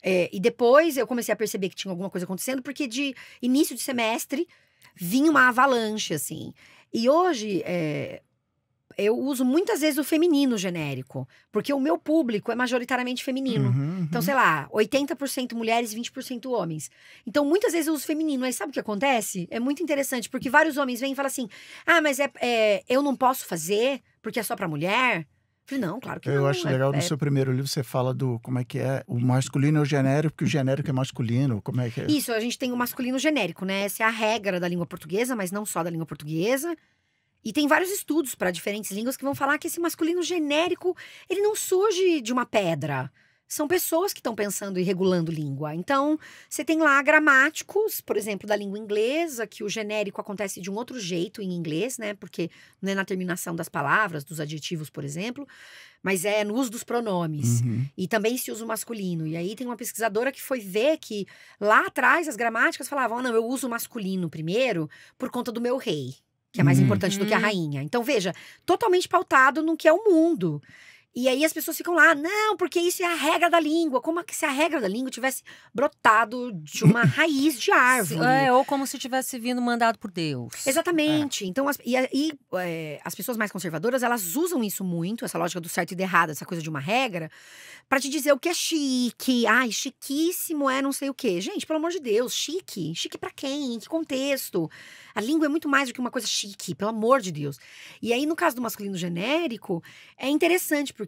E depois eu comecei a perceber que tinha alguma coisa acontecendo, porque de início de semestre vinha uma avalanche, assim. E hoje, eu uso muitas vezes o feminino genérico, porque o meu público é majoritariamente feminino. Então, sei lá, 80% mulheres, 20% homens. Então, muitas vezes eu uso feminino. Aí sabe o que acontece? É muito interessante, porque vários homens vêm e falam assim, mas eu não posso fazer porque é só pra mulher? Eu falei, não, claro que não. Eu acho legal, no seu primeiro livro você fala do, como é que é, o masculino é o genérico, porque o genérico é masculino, como é que é? Isso, a gente tem o masculino genérico, né? Essa é a regra da língua portuguesa, mas não só da língua portuguesa. E tem vários estudos para diferentes línguas que vão falar que esse masculino genérico, ele não surge de uma pedra. São pessoas que estão pensando e regulando língua. Então, você tem lá gramáticos, por exemplo, da língua inglesa, que o genérico acontece de um outro jeito em inglês, né? Porque não é na terminação das palavras, dos adjetivos, por exemplo, mas é no uso dos pronomes. E também se usa o masculino. E aí tem uma pesquisadora que foi ver que lá atrás as gramáticas falavam, não, eu uso o masculino primeiro por conta do meu rei, que é mais importante do que a rainha. Então, veja, totalmente pautado no que é o mundo. E aí as pessoas ficam lá, não, porque isso é a regra da língua. Como se a regra da língua tivesse brotado de uma raiz de árvore. Ou como se tivesse vindo mandado por Deus. Exatamente. Então, as pessoas mais conservadoras, elas usam isso muito, essa lógica do certo e do errado, essa coisa de uma regra, pra te dizer o que é chique. Ai, chiquíssimo é não sei o quê. Gente, pelo amor de Deus, chique. Chique pra quem? Em que contexto? A língua é muito mais do que uma coisa chique, pelo amor de Deus. E aí, no caso do masculino genérico, é interessante, porque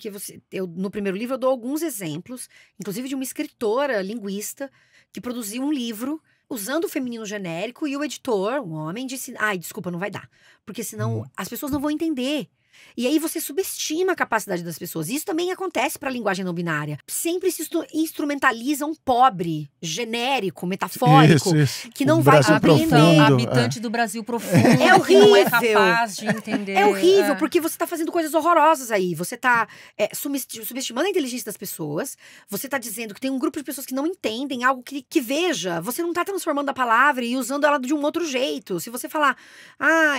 no primeiro livro eu dou alguns exemplos, inclusive de uma escritora linguista que produziu um livro usando o feminino genérico e o editor, um homem, disse, desculpa, não vai dar, porque senão as pessoas não vão entender. E aí você subestima a capacidade das pessoas. Isso também acontece para a linguagem não binária. Sempre se instrumentaliza um pobre, genérico, metafórico, que não vai compreender. Habitante do Brasil profundo. É horrível. Não é capaz de entender. É horrível, porque você está fazendo coisas horrorosas aí. Você está subestimando a inteligência das pessoas. Você está dizendo que tem um grupo de pessoas que não entendem algo que veja. Você não está transformando a palavra e usando ela de um outro jeito. Se você falar,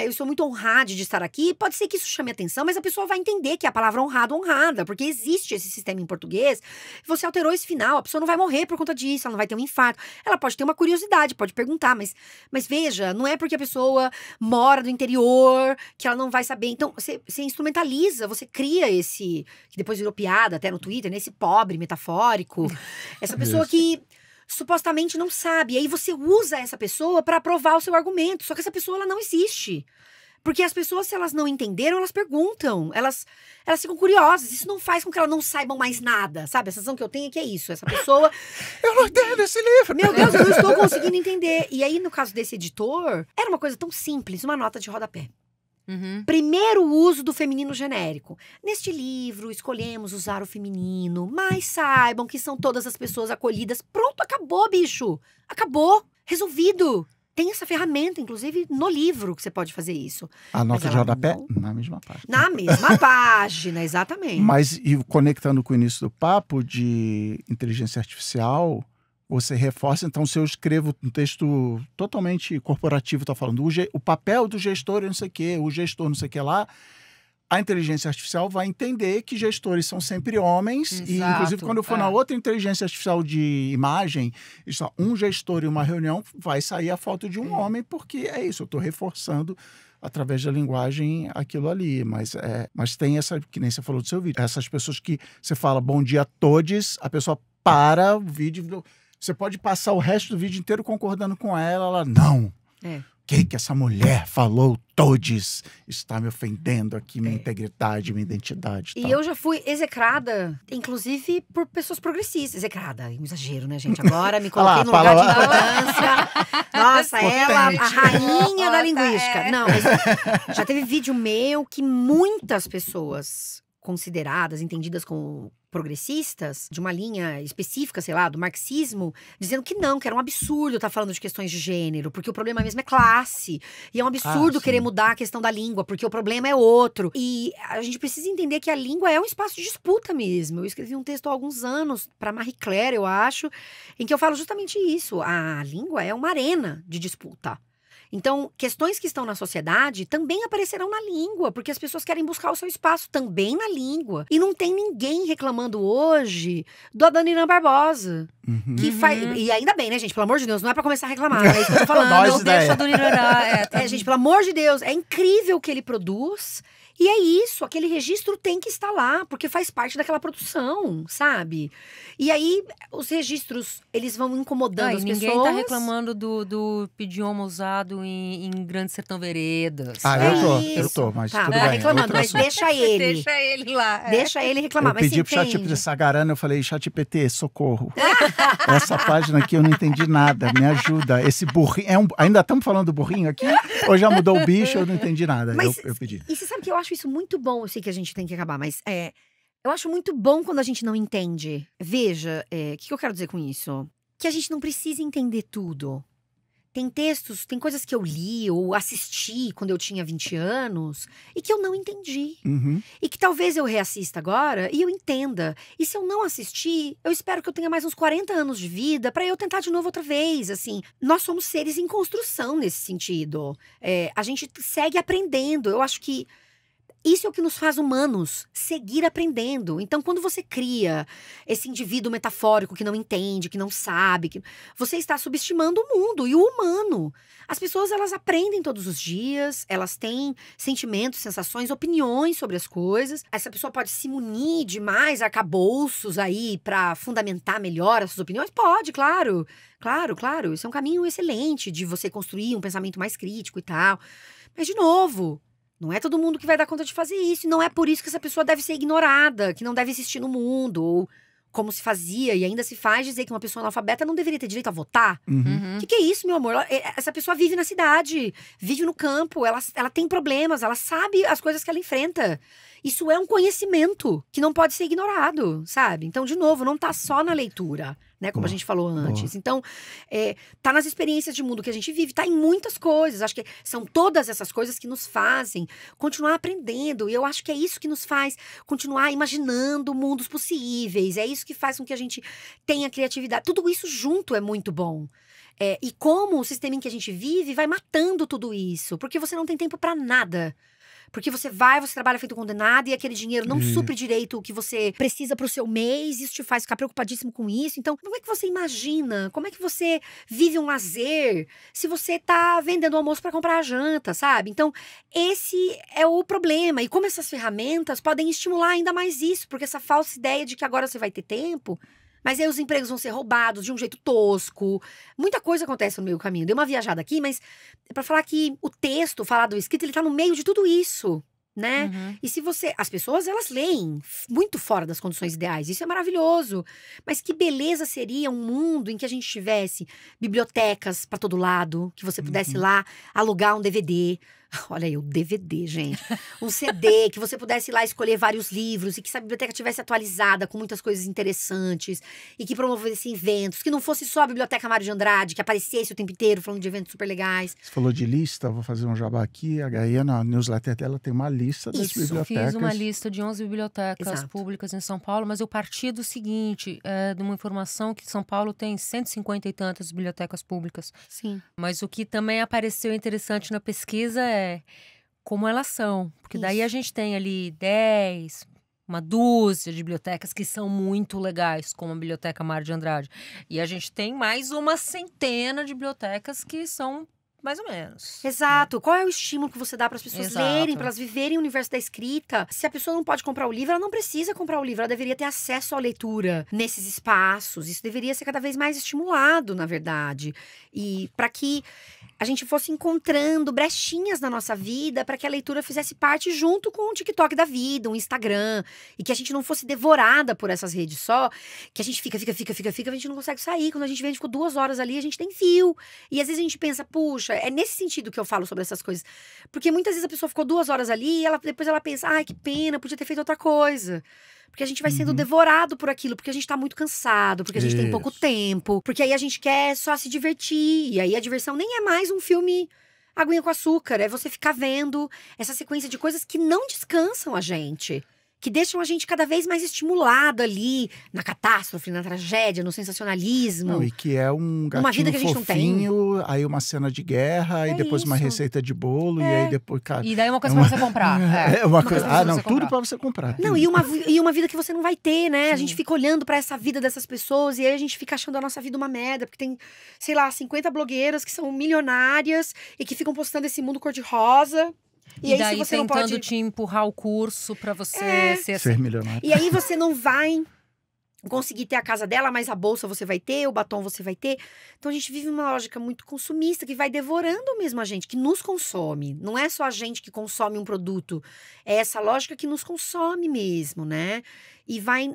eu sou muito honrado de estar aqui, pode ser que isso chame atenção, mas a pessoa vai entender que é a palavra honrada, porque existe esse sistema em português. Você alterou esse final, a pessoa não vai morrer por conta disso, ela não vai ter um infarto. Ela pode ter uma curiosidade, pode perguntar, mas veja, não é porque a pessoa mora do interior que ela não vai saber. Então, você instrumentaliza, você cria esse, que depois virou piada até no Twitter, né? Esse pobre metafórico. Essa pessoa que supostamente não sabe. E aí você usa essa pessoa para aprovar o seu argumento. Só que essa pessoa, ela não existe. Porque as pessoas, se elas não entenderam, elas perguntam. Elas ficam curiosas. Isso não faz com que elas não saibam mais nada, sabe? A sensação que eu tenho é que é isso. Essa pessoa... Eu não entendo esse livro! Meu Deus, eu não estou conseguindo entender. E aí, no caso desse editor, era uma coisa tão simples, uma nota de rodapé. Primeiro uso do feminino genérico. Neste livro, escolhemos usar o feminino, mas saibam que são todas as pessoas acolhidas. Pronto, acabou, bicho! Acabou! Resolvido! Tem essa ferramenta, inclusive, no livro que você pode fazer isso. A nota de rodapé na mesma página. Na mesma página, exatamente. Mas, e conectando com o início do papo de inteligência artificial, você reforça, então, se eu escrevo um texto totalmente corporativo, tá falando o papel do gestor, não sei o quê, o gestor não sei o que lá, a inteligência artificial vai entender que gestores são sempre homens. Exato, e, inclusive, quando eu for na outra inteligência artificial de imagem, um gestor em uma reunião, vai sair a foto de um homem, porque é isso, eu estou reforçando através da linguagem aquilo ali. Mas tem essa, que nem você falou do seu vídeo, essas pessoas que você fala bom dia a todos, a pessoa para o vídeo, você pode passar o resto do vídeo inteiro concordando com ela não. O que essa mulher falou todes está me ofendendo aqui, minha integridade, minha identidade. E tal. eu já fui execrada, inclusive por pessoas progressistas. Execrada, um exagero, né, gente? Agora me coloquei no lugar de importância. Nossa, ela, a rainha da linguística. Não, mas já teve vídeo meu que muitas pessoas consideradas, entendidas como progressistas, de uma linha específica, sei lá, do marxismo, dizendo que não, que era um absurdo estar falando de questões de gênero, porque o problema mesmo é classe. E é um absurdo querer mudar a questão da língua, porque o problema é outro. E a gente precisa entender que a língua é um espaço de disputa mesmo. Eu escrevi um texto há alguns anos, para Marie Claire, eu acho, em que eu falo justamente isso. A língua é uma arena de disputa. Então, questões que estão na sociedade também aparecerão na língua, porque as pessoas querem buscar o seu espaço também na língua. E não tem ninguém reclamando hoje do Adoniran Barbosa. Que faz... E ainda bem, né, gente? Pelo amor de Deus, não é pra começar a reclamar. É isso que eu tô falando. Não deixa do Nirará. Gente, pelo amor de Deus, é incrível o que ele produz. E é isso, aquele registro tem que estar lá, porque faz parte daquela produção, sabe? E aí, os registros, eles vão incomodando as pessoas. Ninguém tá reclamando do idioma usado em Grande Sertão Veredas. Eu tô, mas tudo bem. Reclamando, mas deixa ele. Deixa ele lá. Deixa ele reclamar, eu mas pedi pro ChatGPT Sagarana, eu falei, ChatGPT, socorro. Essa página aqui eu não entendi nada, me ajuda. Esse burrinho, ainda estamos falando do burrinho aqui? Ou já mudou o bicho, eu não entendi nada, mas, eu pedi. E você sabe que eu acho isso muito bom, eu sei que a gente tem que acabar, mas eu acho muito bom quando a gente não entende. Veja, o que eu quero dizer com isso? Que a gente não precisa entender tudo. Tem textos, tem coisas que eu li ou assisti quando eu tinha 20 anos e que eu não entendi. E que talvez eu reassista agora e eu entenda. E se eu não assistir, eu espero que eu tenha mais uns 40 anos de vida para eu tentar de novo outra vez. Assim, nós somos seres em construção nesse sentido. A gente segue aprendendo. Eu acho que isso é o que nos faz humanos, seguir aprendendo. Então, quando você cria esse indivíduo metafórico que não entende, que não sabe, você está subestimando o mundo e o humano. As pessoas, elas aprendem todos os dias, elas têm sentimentos, sensações, opiniões sobre as coisas. Essa pessoa pode se munir de mais arcabouços aí para fundamentar melhor as suas opiniões? Pode, claro. Claro. Isso é um caminho excelente de você construir um pensamento mais crítico e tal. Mas, de novo, não é todo mundo que vai dar conta de fazer isso. E não é por isso que essa pessoa deve ser ignorada, que não deve existir no mundo. Ou como se fazia e ainda se faz dizer que uma pessoa analfabeta não deveria ter direito a votar. Que é isso, meu amor? Essa pessoa vive na cidade, vive no campo, ela tem problemas, ela sabe as coisas que ela enfrenta. Isso é um conhecimento que não pode ser ignorado, sabe? Então, de novo, não tá só na leitura, né? Como a gente falou antes. Então, tá nas experiências de mundo que a gente vive, tá em muitas coisas. Acho que são todas essas coisas que nos fazem continuar aprendendo. E eu acho que é isso que nos faz continuar imaginando mundos possíveis. É isso que faz com que a gente tenha criatividade. Tudo isso junto é muito bom. E como o sistema em que a gente vive vai matando tudo isso. Porque você não tem tempo pra nada. Porque você trabalha feito condenado e aquele dinheiro não supre direito o que você precisa pro seu mês, isso te faz ficar preocupadíssimo com isso. Então, como é que você imagina? Como é que você vive um lazer se você tá vendendo o almoço para comprar a janta, sabe? Então, esse é o problema. E como essas ferramentas podem estimular ainda mais isso, porque essa falsa ideia de que agora você vai ter tempo. Mas aí os empregos vão ser roubados de um jeito tosco. Muita coisa acontece no meio do caminho. Dei uma viajada aqui, mas é pra falar que o texto, falado, o escrito, ele tá no meio de tudo isso, né? E se você... As pessoas, elas leem muito fora das condições ideais. Isso é maravilhoso. Mas que beleza seria um mundo em que a gente tivesse bibliotecas pra todo lado, que você pudesse ir lá alugar um DVD. Olha aí, o DVD, gente. Um CD, que você pudesse ir lá escolher vários livros e que essa biblioteca tivesse atualizada com muitas coisas interessantes e que promovesse eventos, que não fosse só a Biblioteca Mário de Andrade, que aparecesse o tempo inteiro falando de eventos super legais. Você falou de lista, vou fazer um jabá aqui. A Gaia, na newsletter dela, tem uma lista das bibliotecas. Eu fiz uma lista de 11 bibliotecas públicas em São Paulo, mas eu parti do seguinte, de uma informação que São Paulo tem 150 e tantas bibliotecas públicas. Sim. Mas o que também apareceu interessante na pesquisa como elas são. Porque daí a gente tem ali 10, uma dúzia de bibliotecas que são muito legais, como a Biblioteca Mário de Andrade. E a gente tem mais uma centena de bibliotecas que são mais ou menos. Exato. Qual é o estímulo que você dá para as pessoas Exato. lerem, para elas viverem o universo da escrita? Se a pessoa não pode comprar o livro, ela não precisa comprar o livro. Ela deveria ter acesso à leitura nesses espaços. Isso deveria ser cada vez mais estimulado, na verdade. E para que a gente fosse encontrando brechinhas na nossa vida para que a leitura fizesse parte junto com o TikTok da vida, o Instagram. E que a gente não fosse devorada por essas redes só. Que a gente fica, a gente não consegue sair. Quando a gente vê, a gente ficou 2 horas ali, a gente tem fio. E às vezes a gente pensa, puxa, é nesse sentido que eu falo sobre essas coisas. Porque muitas vezes a pessoa ficou 2 horas ali e depois ela pensa, ai, que pena, podia ter feito outra coisa. Porque a gente vai sendo devorado por aquilo, porque a gente tá muito cansado, porque a gente tem pouco tempo, porque aí a gente quer só se divertir. E aí a diversão nem é mais um filme aguinha com açúcar, é você ficar vendo essa sequência de coisas que não descansam a gente. Que deixam a gente cada vez mais estimulado ali, na catástrofe, na tragédia, no sensacionalismo. Não, e que é um gatinho Uma vida que a gente não fofinho, aí uma cena de guerra, aí depois uma isso. receita de bolo, e aí depois, cara... E daí uma coisa pra você comprar. É uma coisa... coisa pra não, você tudo comprar. pra você comprar. Não, tudo. e uma vida que você não vai ter, né? Sim. A gente fica olhando pra essa vida dessas pessoas e aí a gente fica achando a nossa vida uma merda, porque tem, sei lá, 50 blogueiras que são milionárias e que ficam postando esse mundo cor-de-rosa. E aí, daí se você não tentando pode. te empurrar o curso pra você ser assim. Ser milionário. E aí você não vai conseguir ter a casa dela, mas a bolsa você vai ter, o batom você vai ter. Então a gente vive uma lógica muito consumista que vai devorando mesmo a gente, que nos consome. Não é só a gente que consome um produto, é essa lógica que nos consome mesmo, né? E vai,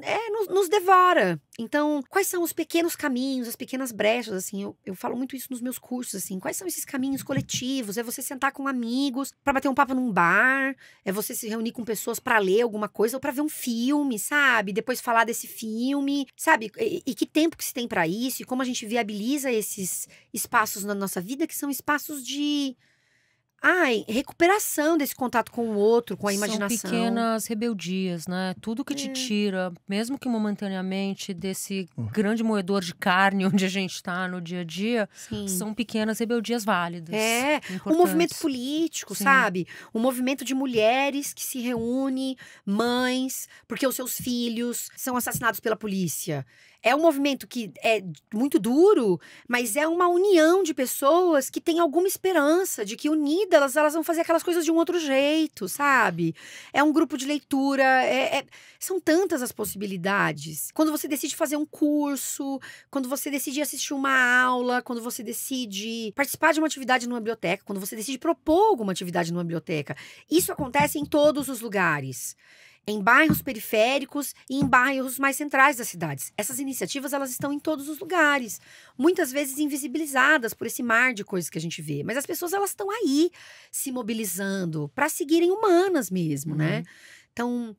nos devora. Então, quais são os pequenos caminhos, as pequenas brechas, assim, eu falo muito isso nos meus cursos, assim, quais são esses caminhos coletivos? É você sentar com amigos pra bater um papo num bar, é você se reunir com pessoas pra ler alguma coisa ou pra ver um filme, sabe? Depois falar desse filme, sabe? E que tempo que se tem pra isso e como a gente viabiliza esses espaços na nossa vida que são espaços de recuperação desse contato com o outro, com a imaginação. São pequenas rebeldias, né? Tudo que te tira, mesmo que momentaneamente, desse grande moedor de carne onde a gente tá no dia a dia, Sim. são pequenas rebeldias válidas. Um movimento político, Sim. sabe? Um movimento de mulheres que se reúne, mães, porque os seus filhos são assassinados pela polícia. É um movimento que é muito duro, mas é uma união de pessoas que tem alguma esperança de que unidas elas vão fazer aquelas coisas de um outro jeito, sabe? É um grupo de leitura, são tantas as possibilidades. Quando você decide fazer um curso, quando você decide assistir uma aula, quando você decide participar de uma atividade numa biblioteca, quando você decide propor alguma atividade numa biblioteca. Isso acontece em todos os lugares. Em bairros periféricos e em bairros mais centrais das cidades. Essas iniciativas, elas estão em todos os lugares. Muitas vezes invisibilizadas por esse mar de coisas que a gente vê. Mas as pessoas, elas estão aí se mobilizando para seguirem humanas mesmo, né? Então,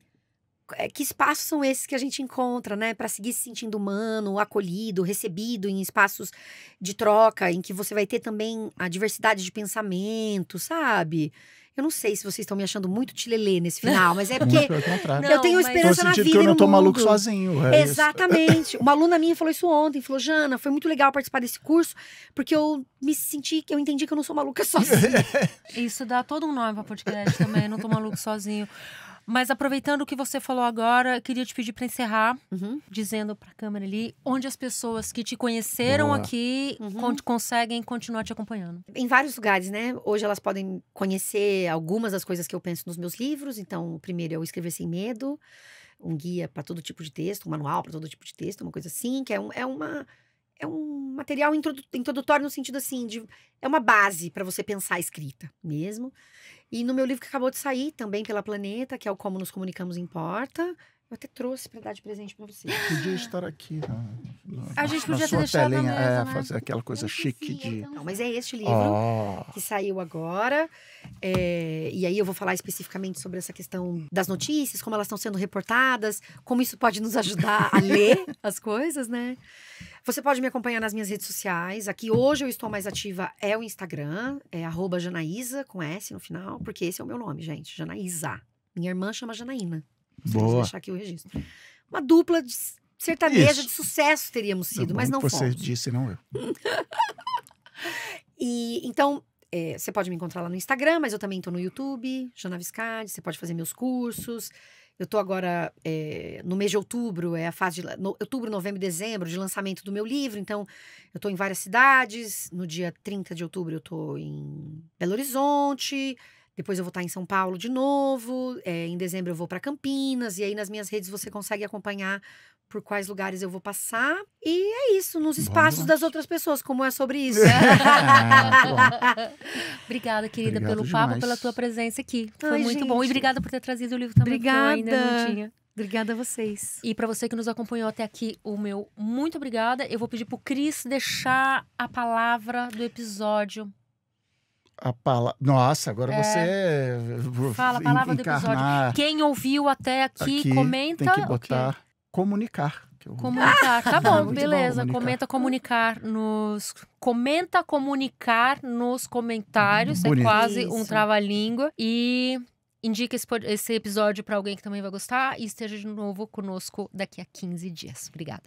que espaços são esses que a gente encontra, né? Para seguir se sentindo humano, acolhido, recebido em espaços de troca, em que você vai ter também a diversidade de pensamento, sabe? Eu não sei se vocês estão me achando muito tilelê nesse final, mas é porque Muito pelo contrário. eu tenho Não, mas- esperança Tô na sentindo vida que eu e não no tô mundo. maluco sozinho. É isso. Exatamente. Uma aluna minha falou isso ontem, falou, Jana, foi muito legal participar desse curso, porque eu entendi que eu não sou maluca sozinha. Isso dá todo um nome pra podcast também, não tô maluco sozinho. Mas aproveitando o que você falou agora, queria te pedir pra encerrar, dizendo pra câmera ali, onde as pessoas que te conheceram Boa. aqui conseguem continuar te acompanhando. Em vários lugares, né? Hoje elas podem conhecer algumas das coisas que eu penso nos meus livros. Então, o primeiro é o Escrever Sem Medo, um guia para todo tipo de texto, um manual para todo tipo de texto, uma coisa assim, que é um material introdutório no sentido assim, é uma base para você pensar a escrita mesmo. E no meu livro que acabou de sair, também pela Planeta, que é o Como Nos Comunicamos Importa, eu até trouxe para dar de presente para você. Podia estar aqui. A gente podia na ter sua deixado na telinha, mesa, né? fazer aquela coisa chique de... Não, mas é este livro. Ó, Que saiu agora, e aí eu vou falar especificamente sobre essa questão das notícias, como elas estão sendo reportadas, como isso pode nos ajudar a ler as coisas, né? Você pode me acompanhar nas minhas redes sociais. Aqui hoje eu estou mais ativa, é o Instagram, é @Janaísa, com S no final, porque esse é o meu nome, gente, Janaísa. Minha irmã chama Janaína. Vou boa. deixar aqui o registro. Uma dupla de sertaneja Isso. de sucesso teríamos sido, mas não Bom que você fomos. disse, não eu. E então, você pode me encontrar lá no Instagram, mas eu também tô no YouTube, Jana Viscardi, você pode fazer meus cursos. Eu tô agora no mês de outubro, é a fase de outubro, novembro e dezembro, de lançamento do meu livro. Então, eu tô em várias cidades. No dia 30 de outubro, eu tô em Belo Horizonte. Depois eu vou estar em São Paulo de novo. Em dezembro eu vou para Campinas. E aí nas minhas redes você consegue acompanhar por quais lugares eu vou passar. E é isso, nos espaços das outras pessoas, como é sobre isso. Obrigada, querida, Obrigado pelo papo, demais. pela tua presença aqui. Foi Ai, muito bom. E gente. obrigada por ter trazido o livro também, porque eu ainda não tinha. Obrigada a vocês. E para você que nos acompanhou até aqui, o meu muito obrigada. Eu vou pedir pro Cris deixar a palavra do episódio. Nossa, agora você Fala a palavra do encarnar episódio. Quem ouviu até aqui, comenta. Tem que botar comunicar. Comunicar, tá bom, Muito beleza. bom, Comenta comunicar nos comentários. Bonito. É quase um Isso. trava-língua. E indica esse episódio para alguém que também vai gostar. E esteja de novo conosco daqui a 15 dias. Obrigada.